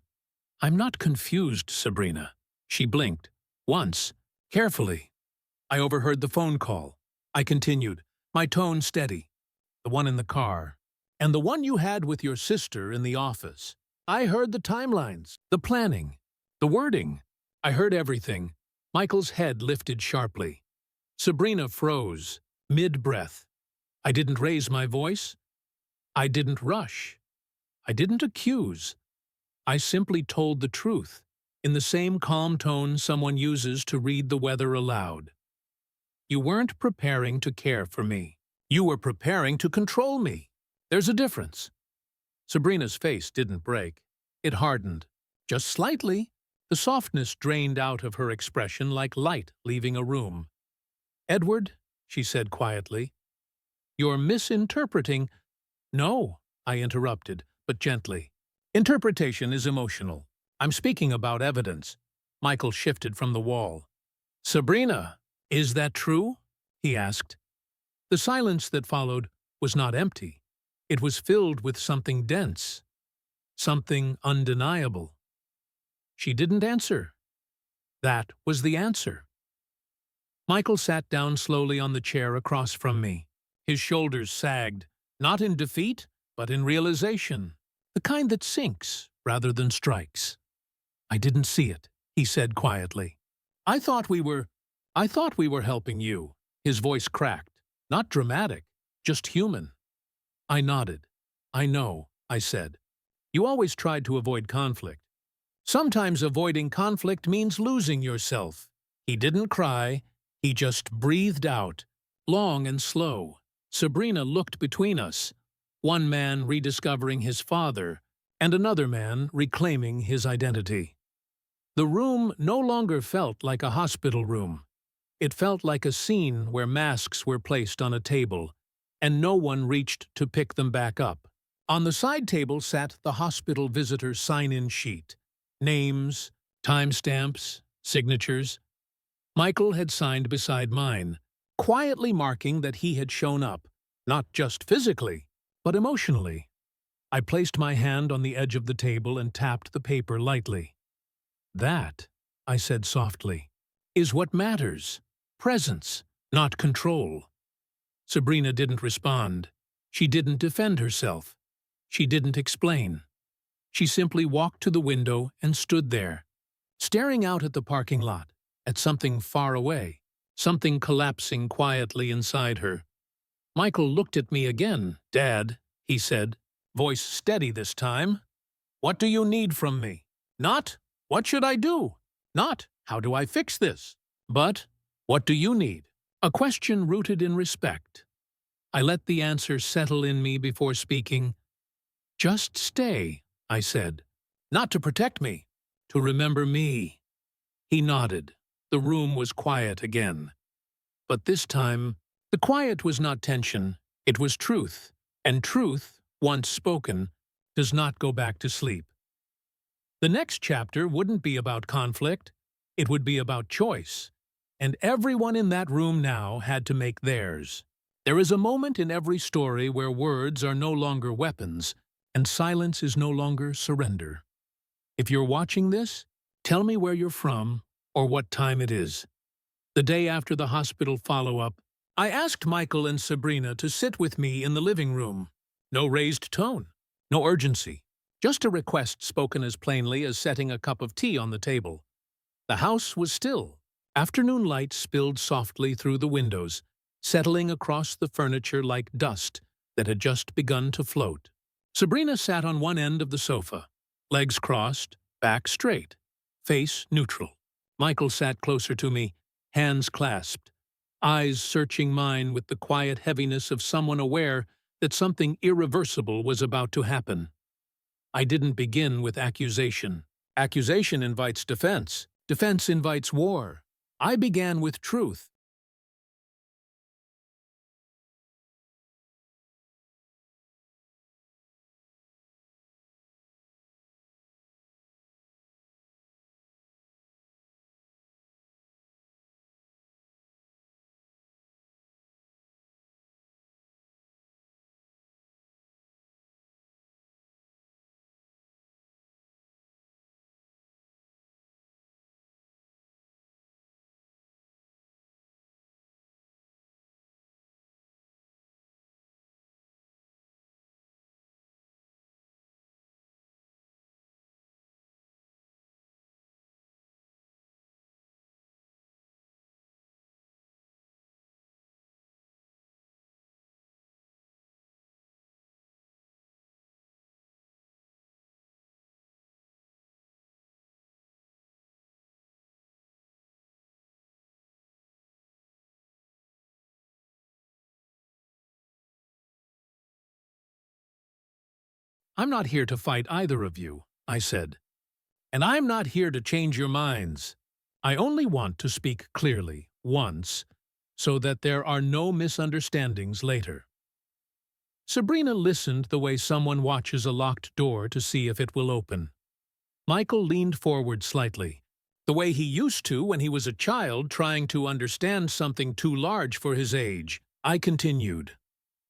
"I'm not confused, Sabrina." She blinked, once, carefully. I overheard the phone call. I continued, my tone steady. "The one in the car, and the one you had with your sister in the office. I heard the timelines, the planning, the wording. I heard everything." Michael's head lifted sharply. Sabrina froze, mid-breath. I didn't raise my voice. I didn't rush. I didn't accuse. I simply told the truth, in the same calm tone someone uses to read the weather aloud. "You weren't preparing to care for me. You were preparing to control me. There's a difference." Sabrina's face didn't break. It hardened, just slightly. The softness drained out of her expression like light leaving a room. "Edward," she said quietly, "you're misinterpreting—" "No," I interrupted, but gently. "Interpretation is emotional. I'm speaking about evidence." Michael shifted from the wall. "Sabrina, is that true?" he asked. The silence that followed was not empty. It was filled with something dense, something undeniable. She didn't answer. That was the answer. Michael sat down slowly on the chair across from me. His shoulders sagged, not in defeat, but in realization, the kind that sinks rather than strikes. "I didn't see it," he said quietly. I thought we were helping you." His voice cracked, not dramatic, just human. I nodded. "I know," I said. "You always tried to avoid conflict. Sometimes avoiding conflict means losing yourself." He didn't cry. He just breathed out, long and slow. Sabrina looked between us, one man rediscovering his father, and another man reclaiming his identity. The room no longer felt like a hospital room. It felt like a scene where masks were placed on a table, and no one reached to pick them back up. On the side table sat the hospital visitor sign-in sheet. Names, timestamps, signatures. Michael had signed beside mine, quietly marking that he had shown up, not just physically, but emotionally. I placed my hand on the edge of the table and tapped the paper lightly. "That," I said softly, "is what matters. Presence, not control." Sabrina didn't respond. She didn't defend herself. She didn't explain. She simply walked to the window and stood there, staring out at the parking lot, at something far away, something collapsing quietly inside her. Michael looked at me again. "Dad," he said, voice steady this time. "What do you need from me? Not, what should I do? Not, how do I fix this? But, what do you need?" A question rooted in respect. I let the answer settle in me before speaking. "Just stay," I said. "Not to protect me, to remember me." He nodded. The room was quiet again. But this time, the quiet was not tension, it was truth. And truth, once spoken, does not go back to sleep. The next chapter wouldn't be about conflict. It would be about choice. And everyone in that room now had to make theirs. There is a moment in every story where words are no longer weapons, and silence is no longer surrender. If you're watching this, tell me where you're from or what time it is. The day after the hospital follow-up, I asked Michael and Sabrina to sit with me in the living room. No raised tone, no urgency, just a request spoken as plainly as setting a cup of tea on the table. The house was still. Afternoon light spilled softly through the windows, settling across the furniture like dust that had just begun to float. Sabrina sat on one end of the sofa, legs crossed, back straight, face neutral. Michael sat closer to me, hands clasped, eyes searching mine with the quiet heaviness of someone aware that something irreversible was about to happen. I didn't begin with accusation. Accusation invites defense. Defense invites war. I began with truth. I'm not here to fight either of you, I said. And I'm not here to change your minds. I only want to speak clearly, once, so that there are no misunderstandings later. Sabrina listened the way someone watches a locked door to see if it will open. Michael leaned forward slightly, the way he used to when he was a child trying to understand something too large for his age. I continued.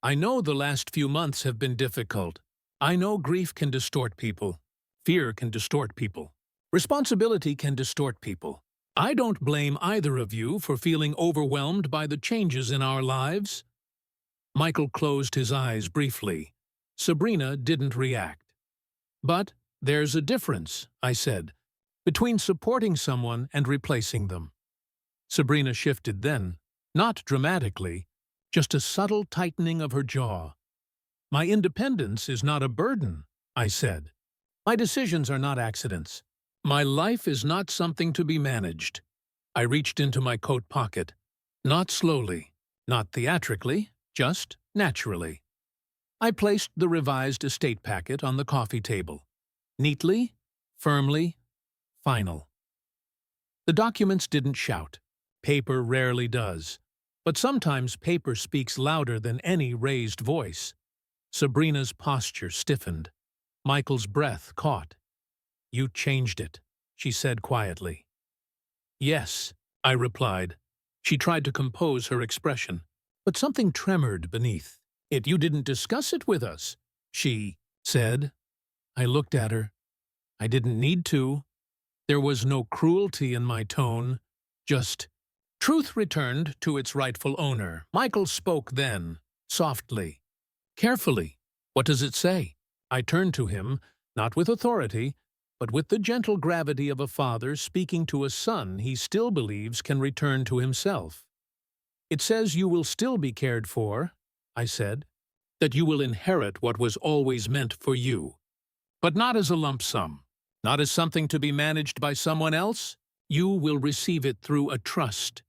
I know the last few months have been difficult. I know grief can distort people. Fear can distort people. Responsibility can distort people. I don't blame either of you for feeling overwhelmed by the changes in our lives. Michael closed his eyes briefly. Sabrina didn't react. But there's a difference, I said, between supporting someone and replacing them. Sabrina shifted then, not dramatically, just a subtle tightening of her jaw. My independence is not a burden, I said. My decisions are not accidents. My life is not something to be managed. I reached into my coat pocket. Not slowly, not theatrically, just naturally. I placed the revised estate packet on the coffee table. Neatly, firmly, final. The documents didn't shout. Paper rarely does. But sometimes paper speaks louder than any raised voice. Sabrina's posture stiffened. Michael's breath caught. You changed it, she said quietly. Yes, I replied. She tried to compose her expression, but something tremored beneath. You didn't discuss it with us, she said. I looked at her. I didn't need to. There was no cruelty in my tone, just truth returned to its rightful owner. Michael spoke then, softly, carefully. What does it say? I turned to him, not with authority, but with the gentle gravity of a father speaking to a son he still believes can return to himself. It says you will still be cared for, I said, that you will inherit what was always meant for you. But not as a lump sum, not as something to be managed by someone else. You will receive it through a trust,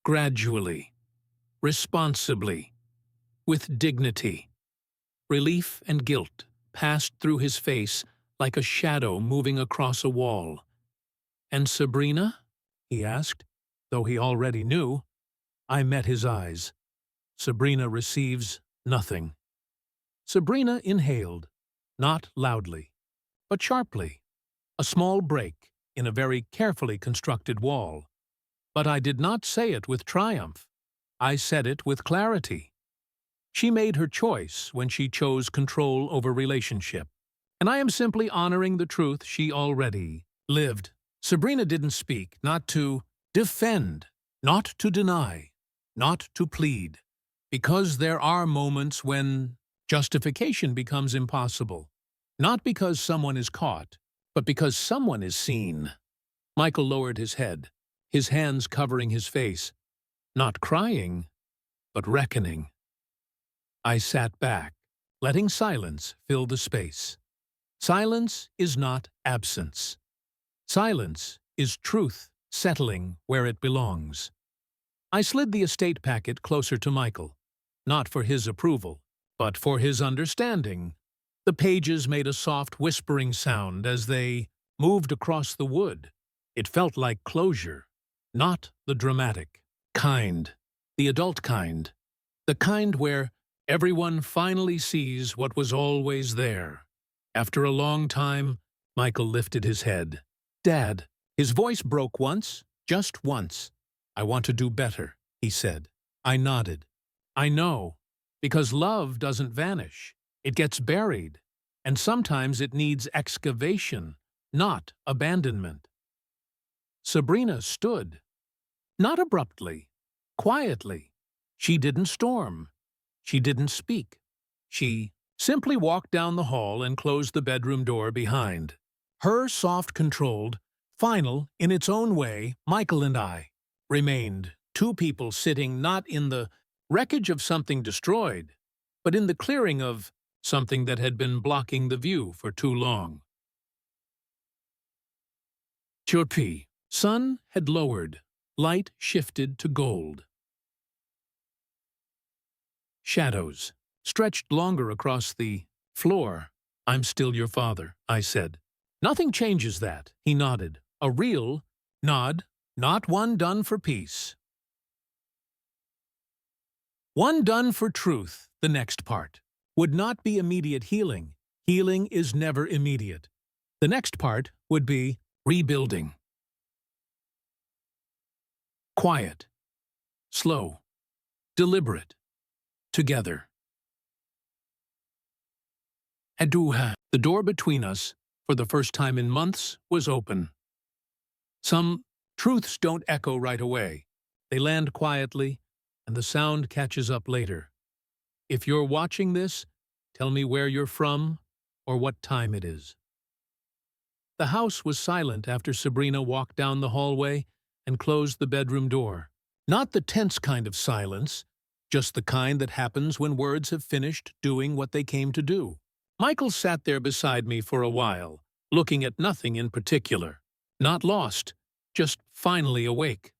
gradually, responsibly, with dignity. Relief and guilt passed through his face like a shadow moving across a wall. And Sabrina? He asked, though he already knew. I met his eyes. Sabrina receives nothing. Sabrina inhaled, not loudly, but sharply, a small break in a very carefully constructed wall. But I did not say it with triumph. I said it with clarity. She made her choice when she chose control over relationship, and I am simply honoring the truth she already lived. Sabrina didn't speak, not to defend, not to deny, not to plead, because there are moments when justification becomes impossible, not because someone is caught, but because someone is seen. Michael lowered his head, his hands covering his face, not crying, but reckoning. I sat back, letting silence fill the space. Silence is not absence. Silence is truth settling where it belongs. I slid the estate packet closer to Michael, not for his approval, but for his understanding. The pages made a soft whispering sound as they moved across the wood. It felt like closure, not the dramatic kind, the adult kind, the kind where everyone finally sees what was always there. After a long time, Michael lifted his head. "Dad." His voice broke once, just once. "I want to do better," he said. I nodded. "I know, because love doesn't vanish. It gets buried, and sometimes it needs excavation, not abandonment." Sabrina stood. Not abruptly, quietly. She didn't storm. She didn't speak. She simply walked down the hall and closed the bedroom door behind. Her soft, controlled, final, in its own way, Michael and I remained two people sitting not in the wreckage of something destroyed, but in the clearing of something that had been blocking the view for too long. Chirpy. Sun had lowered. Light shifted to gold. Shadows stretched longer across the floor. "I'm still your father," I said. "Nothing changes that," he nodded. A real nod, not one done for peace. One done for truth, the next part, would not be immediate healing. Healing is never immediate. The next part would be rebuilding. Quiet, slow, deliberate, together. Aduha. The door between us, for the first time in months, was open. Some truths don't echo right away. They land quietly, and the sound catches up later. If you're watching this, tell me where you're from or what time it is. The house was silent after Sabrina walked down the hallway and closed the bedroom door. Not the tense kind of silence, just the kind that happens when words have finished doing what they came to do. Michael sat there beside me for a while, looking at nothing in particular. Not lost, just finally awake.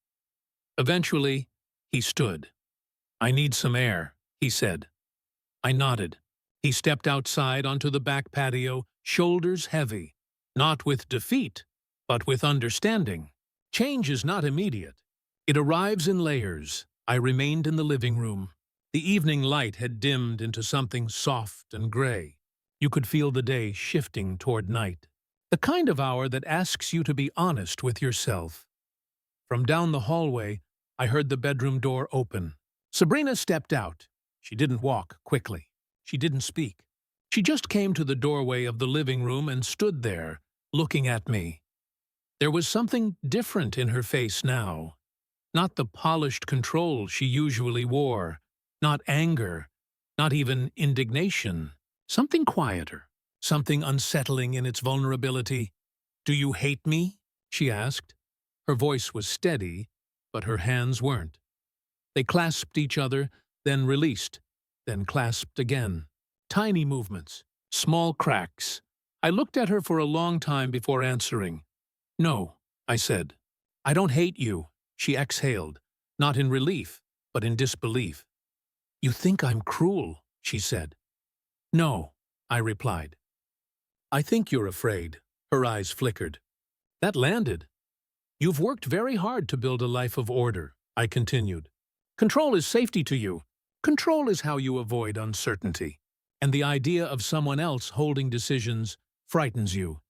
Eventually, he stood. "I need some air," he said. I nodded. He stepped outside onto the back patio, shoulders heavy, not with defeat, but with understanding. Change is not immediate. It arrives in layers. I remained in the living room. The evening light had dimmed into something soft and gray. You could feel the day shifting toward night. The kind of hour that asks you to be honest with yourself. From down the hallway, I heard the bedroom door open. Sabrina stepped out. She didn't walk quickly. She didn't speak. She just came to the doorway of the living room and stood there, looking at me. There was something different in her face now. Not the polished control she usually wore. Not anger. Not even indignation. Something quieter. Something unsettling in its vulnerability. "Do you hate me?" she asked. Her voice was steady, but her hands weren't. They clasped each other, then released, then clasped again. Tiny movements, small cracks. I looked at her for a long time before answering. "No," I said. "I don't hate you," she exhaled, not in relief, but in disbelief. "You think I'm cruel," she said. "No," I replied. "I think you're afraid." Her eyes flickered. That landed. "You've worked very hard to build a life of order," I continued. "Control is safety to you. Control is how you avoid uncertainty. And the idea of someone else holding decisions frightens you."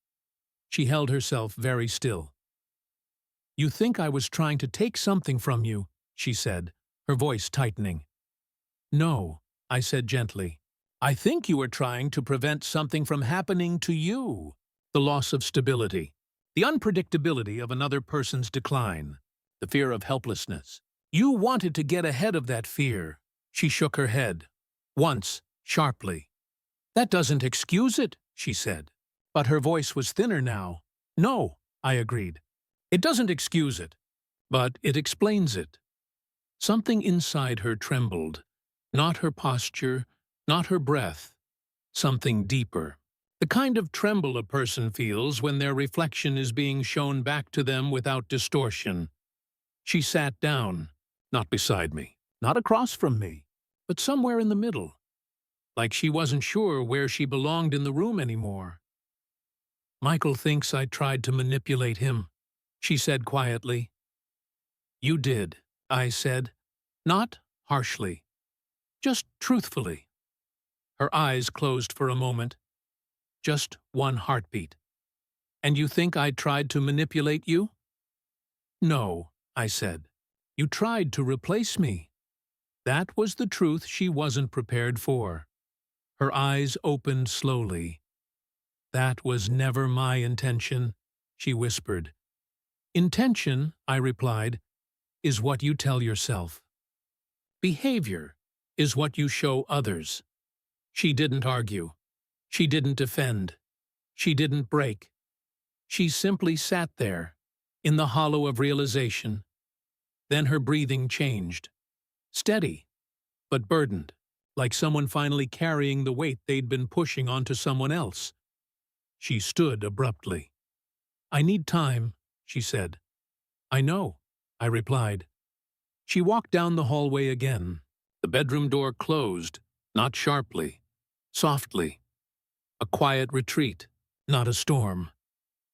She held herself very still. "You think I was trying to take something from you," she said, her voice tightening. "No," I said gently. "I think you were trying to prevent something from happening to you. The loss of stability. The unpredictability of another person's decline. The fear of helplessness. You wanted to get ahead of that fear." She shook her head. Once, sharply. "That doesn't excuse it," she said. But her voice was thinner now. "No," I agreed. "It doesn't excuse it, but it explains it." Something inside her trembled. Not her posture, not her breath. Something deeper. The kind of tremble a person feels when their reflection is being shown back to them without distortion. She sat down, not beside me, not across from me, but somewhere in the middle. Like she wasn't sure where she belonged in the room anymore. "Michael thinks I tried to manipulate him," she said quietly. You did, I said, not harshly, just truthfully. Her eyes closed for a moment, just one heartbeat. And you think I tried to manipulate you? No, I said. You tried to replace me. That was the truth she wasn't prepared for. Her eyes opened slowly. That was never my intention, she whispered. Intention, I replied, is what you tell yourself. Behavior is what you show others. She didn't argue. She didn't defend. She didn't break. She simply sat there, in the hollow of realization. Then her breathing changed. Steady, but burdened, like someone finally carrying the weight they'd been pushing onto someone else. She stood abruptly. I need time, she said. I know, I replied. She walked down the hallway again. The bedroom door closed, not sharply, softly. A quiet retreat, not a storm.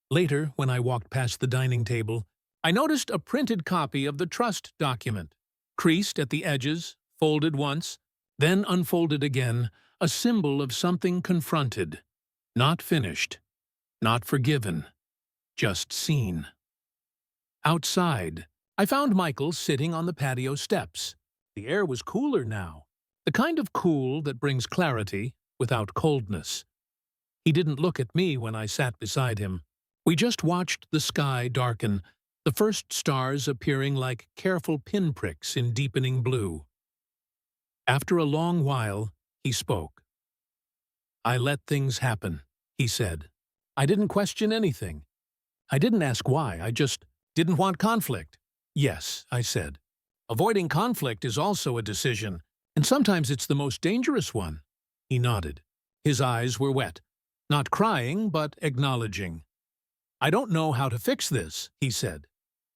Later, when I walked past the dining table, I noticed a printed copy of the trust document, creased at the edges, folded once, then unfolded again, a symbol of something confronted, not finished, not forgiven, just seen. Outside, I found Michael sitting on the patio steps. The air was cooler now, the kind of cool that brings clarity without coldness. He didn't look at me when I sat beside him. We just watched the sky darken, the first stars appearing like careful pinpricks in deepening blue. After a long while, he spoke. I let things happen, he said. I didn't question anything. I didn't ask why, I just didn't want conflict. Yes, I said. Avoiding conflict is also a decision, and sometimes it's the most dangerous one. He nodded. His eyes were wet. Not crying, but acknowledging. I don't know how to fix this, he said.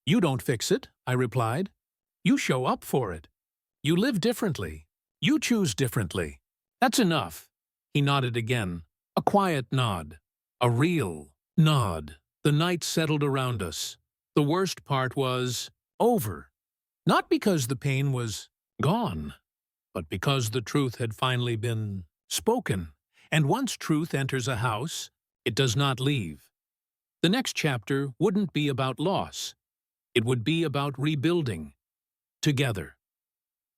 You don't fix it, I replied. You show up for it. You live differently. You choose differently. That's enough. He nodded again. A quiet nod. A real nod. The night settled around us. The worst part was over. Not because the pain was gone, but because the truth had finally been spoken. And once truth enters a house, it does not leave. The next chapter wouldn't be about loss. It would be about rebuilding. Together.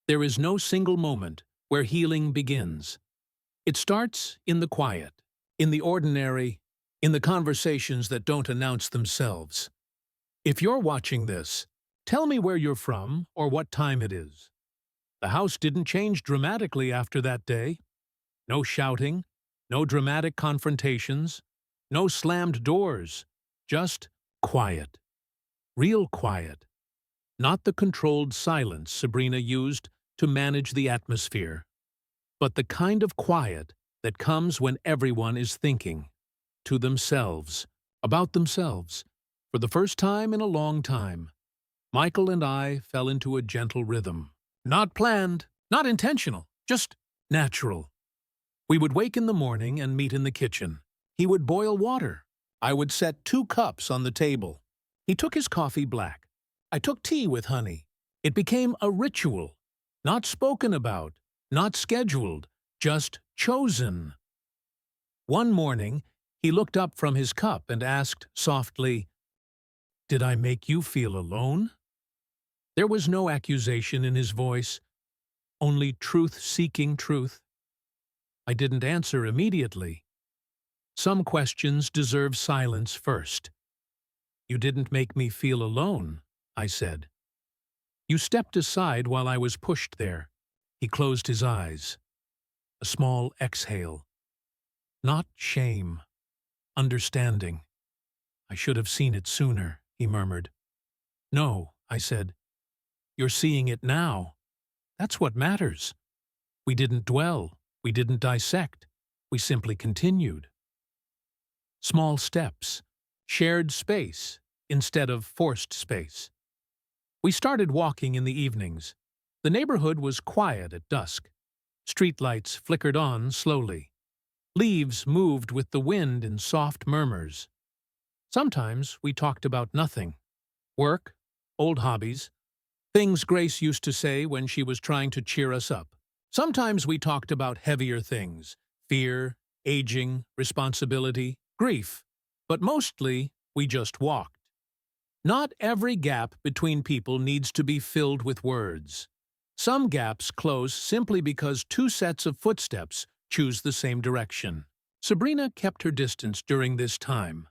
There is no single moment where healing begins. It starts in the quiet, in the ordinary, in the conversations that don't announce themselves. If you're watching this, tell me where you're from or what time it is. The house didn't change dramatically after that day. No shouting, no dramatic confrontations, no slammed doors, just quiet. Real quiet. Not the controlled silence Sabrina used to manage the atmosphere, but the kind of quiet that comes when everyone is thinking, to themselves, about themselves. For the first time in a long time, Michael and I fell into a gentle rhythm. Not planned, not intentional, just natural. We would wake in the morning and meet in the kitchen. He would boil water. I would set 2 cups on the table. He took his coffee black. I took tea with honey. It became a ritual, not spoken about, not scheduled, just chosen. One morning, he looked up from his cup and asked softly, "Did I make you feel alone?" There was no accusation in his voice, only truth-seeking truth. I didn't answer immediately. Some questions deserve silence first. You didn't make me feel alone, I said. You stepped aside while I was pushed there. He closed his eyes. A small exhale. Not shame. Understanding. I should have seen it sooner, he murmured. No, I said. You're seeing it now. That's what matters. We didn't dwell. We didn't dissect. We simply continued. Small steps. Shared space instead of forced space. We started walking in the evenings. The neighborhood was quiet at dusk. Streetlights flickered on slowly. Leaves moved with the wind in soft murmurs. Sometimes we talked about nothing, Work, old hobbies, things Grace used to say when she was trying to cheer us up. Sometimes we talked about heavier things, fear, aging, responsibility, grief, but mostly we just walked. Not every gap between people needs to be filled with words. Some gaps close simply because two sets of footsteps choose the same direction. Sabrina kept her distance during this time.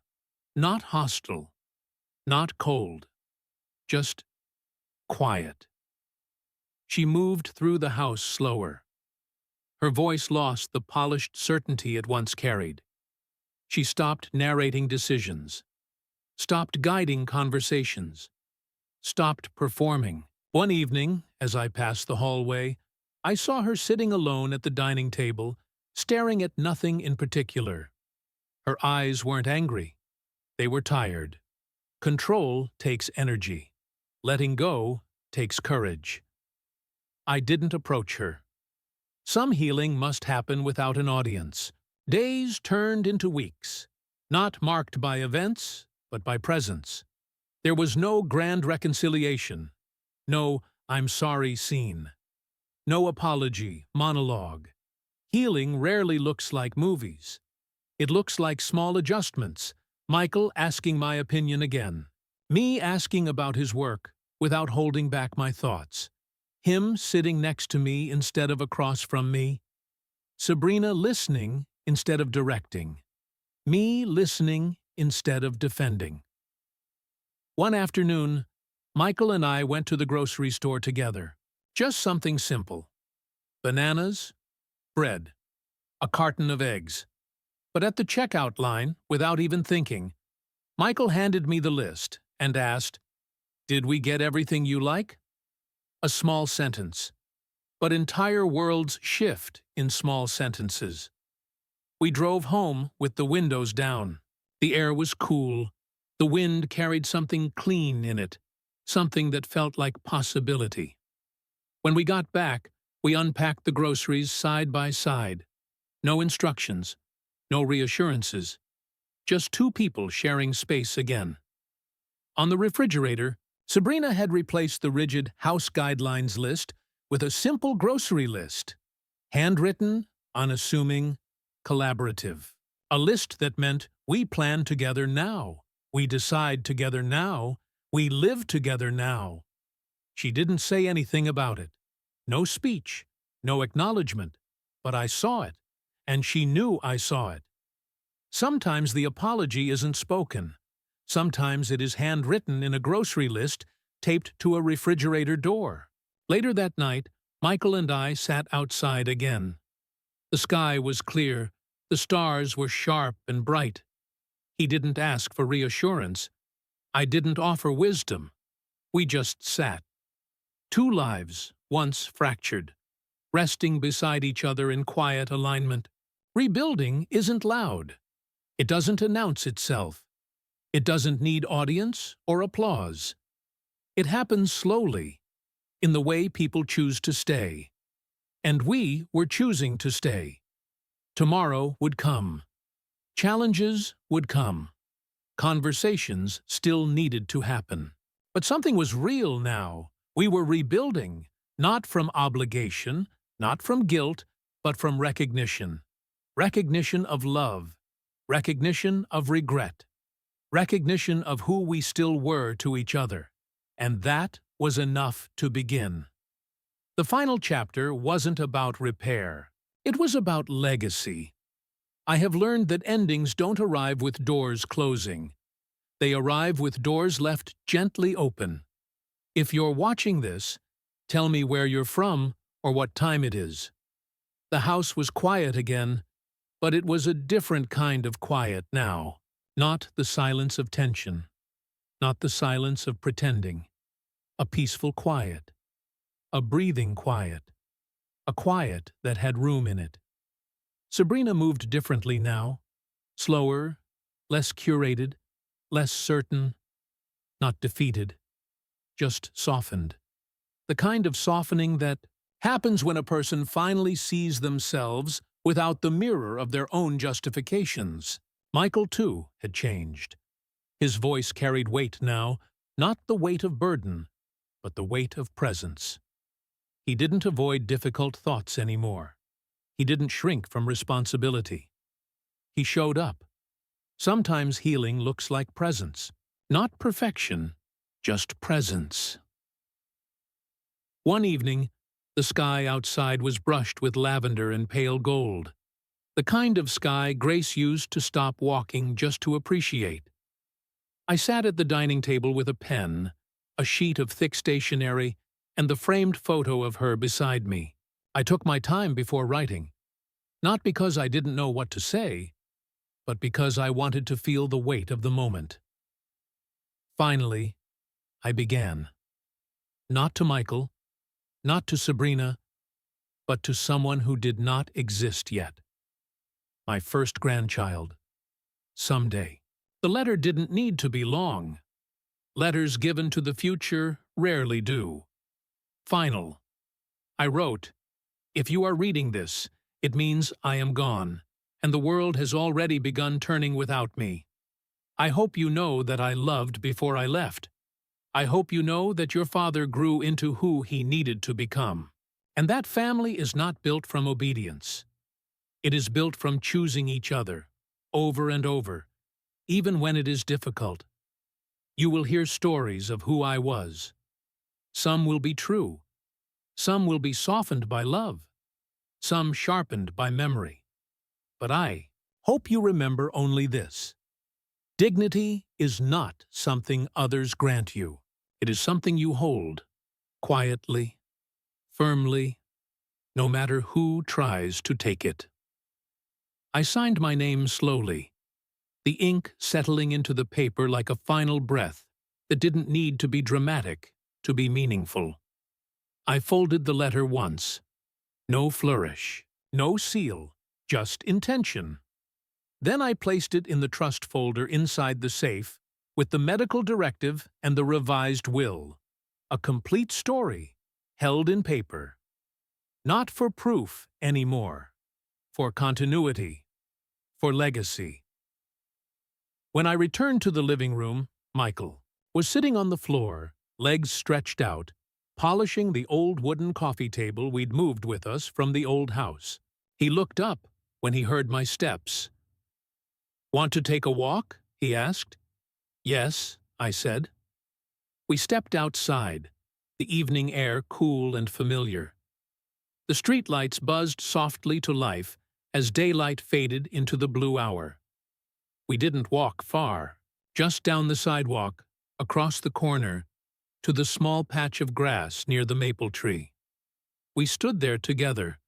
Not hostile, not cold, just quiet. She moved through the house slower. Her voice lost the polished certainty it once carried. She stopped narrating decisions, stopped guiding conversations, stopped performing. One evening, as I passed the hallway, I saw her sitting alone at the dining table, staring at nothing in particular. Her eyes weren't angry. They were tired. Control takes energy. Letting go takes courage. I didn't approach her. Some healing must happen without an audience. Days turned into weeks, not marked by events, but by presence. There was no grand reconciliation, no "I'm sorry" scene, no apology, monologue. Healing rarely looks like movies. It looks like small adjustments. Michael asking my opinion again. Me asking about his work without holding back my thoughts. Him sitting next to me instead of across from me. Sabrina listening instead of directing. Me listening instead of defending. One afternoon, Michael and I went to the grocery store together. Just something simple. Bananas, bread, a carton of eggs. But at the checkout line, without even thinking, Michael handed me the list and asked, "Did we get everything you like?" A small sentence, but entire worlds shift in small sentences. We drove home with the windows down. The air was cool. The wind carried something clean in it, something that felt like possibility. When we got back, we unpacked the groceries side by side. No instructions, no reassurances, just two people sharing space again. On the refrigerator, Sabrina had replaced the rigid house guidelines list with a simple grocery list. Handwritten, unassuming, collaborative. A list that meant we plan together now, we decide together now, we live together now. She didn't say anything about it. No speech, no acknowledgement, but I saw it, and she knew I saw it. Sometimes the apology isn't spoken. Sometimes it is handwritten in a grocery list taped to a refrigerator door. Later that night, Michael and I sat outside again. The sky was clear. The stars were sharp and bright. He didn't ask for reassurance. I didn't offer wisdom. We just sat. Two lives, once fractured, resting beside each other in quiet alignment. Rebuilding isn't loud. It doesn't announce itself. It doesn't need audience or applause. It happens slowly, in the way people choose to stay. And we were choosing to stay. Tomorrow would come. Challenges would come. Conversations still needed to happen. But something was real now. We were rebuilding, not from obligation, not from guilt, but from recognition. Recognition of love. Recognition of regret. Recognition of who we still were to each other. And that was enough to begin. The final chapter wasn't about repair. It was about legacy. I have learned that endings don't arrive with doors closing. They arrive with doors left gently open. If you're watching this, tell me where you're from or what time it is. The house was quiet again, but it was a different kind of quiet now. Not the silence of tension. Not the silence of pretending. A peaceful quiet. A breathing quiet. A quiet that had room in it. Sabrina moved differently now. Slower, less curated, less certain. Not defeated. Just softened. The kind of softening that happens when a person finally sees themselves without the mirror of their own justifications. Michael, too, had changed. His voice carried weight now, Not the weight of burden, but the weight of presence. He didn't avoid difficult thoughts anymore. He didn't shrink from responsibility. He showed up. Sometimes healing looks like presence. Not perfection, just presence. One evening, the sky outside was brushed with lavender and pale gold. The kind of sky Grace used to stop walking just to appreciate. I sat at the dining table with a pen, a sheet of thick stationery, and the framed photo of her beside me. I took my time before writing, not because I didn't know what to say, but because I wanted to feel the weight of the moment. Finally, I began. Not to Michael, not to Sabrina, but to someone who did not exist yet. My first grandchild. Someday. The letter didn't need to be long. Letters given to the future rarely do. Final. I wrote, "If you are reading this, it means I am gone, and the world has already begun turning without me. I hope you know that I loved before I left. I hope you know that your father grew into who he needed to become. And that family is not built from obedience. It is built from choosing each other, over and over, even when it is difficult. You will hear stories of who I was. Some will be true. Some will be softened by love. Some sharpened by memory. But I hope you remember only this. Dignity is not something others grant you. It is something you hold, quietly, firmly, no matter who tries to take it." I signed my name slowly, the ink settling into the paper like a final breath that didn't need to be dramatic to be meaningful. I folded the letter once. No flourish, no seal, just intention. Then I placed it in the trust folder inside the safe with the medical directive and the revised will. A complete story, held in paper. Not for proof anymore. For continuity. For legacy. When I returned to the living room, Michael was sitting on the floor, legs stretched out, polishing the old wooden coffee table we'd moved with us from the old house. He looked up when he heard my steps. "Want to take a walk?" he asked. "Yes," I said. We stepped outside, the evening air cool and familiar. The streetlights buzzed softly to life as daylight faded into the blue hour. We didn't walk far, just down the sidewalk, across the corner, to the small patch of grass near the maple tree. We stood there together,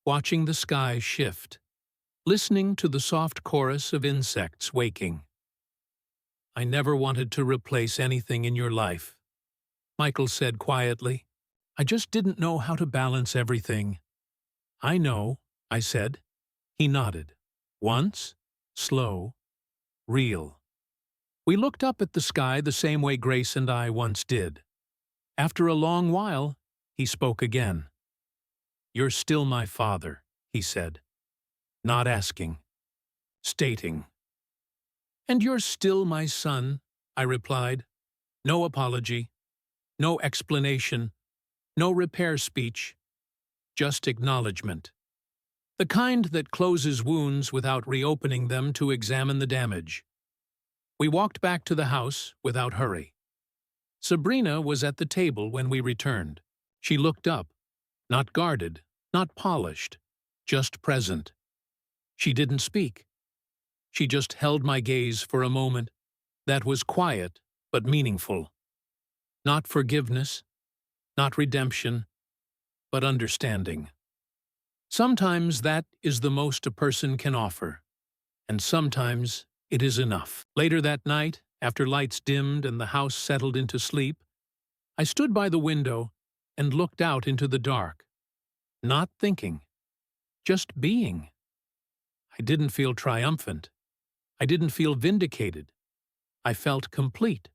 watching the sky shift, listening to the soft chorus of insects waking. "I never wanted to replace anything in your life," Michael said quietly. "I just didn't know how to balance everything." "I know," I said. He nodded. Once, slow, real. We looked up at the sky the same way Grace and I once did. After a long while, he spoke again. "You're still my father," he said. Not asking. Stating. "And you're still my son," I replied. No apology, no explanation, no repair speech, just acknowledgement. The kind that closes wounds without reopening them to examine the damage. We walked back to the house without hurry. Sabrina was at the table when we returned. She looked up, not guarded, not polished, just present. She didn't speak. She just held my gaze for a moment that was quiet but meaningful. Not forgiveness, not redemption, but understanding. Sometimes that is the most a person can offer, and sometimes it is enough. Later that night, after lights dimmed and the house settled into sleep, I stood by the window and looked out into the dark, not thinking, just being. I didn't feel triumphant. I didn't feel vindicated. I felt complete.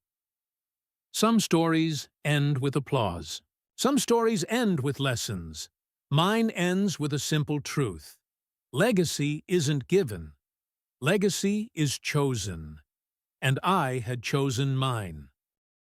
Some stories end with applause. Some stories end with lessons. Mine ends with a simple truth. Legacy isn't given. Legacy is chosen. And I had chosen mine.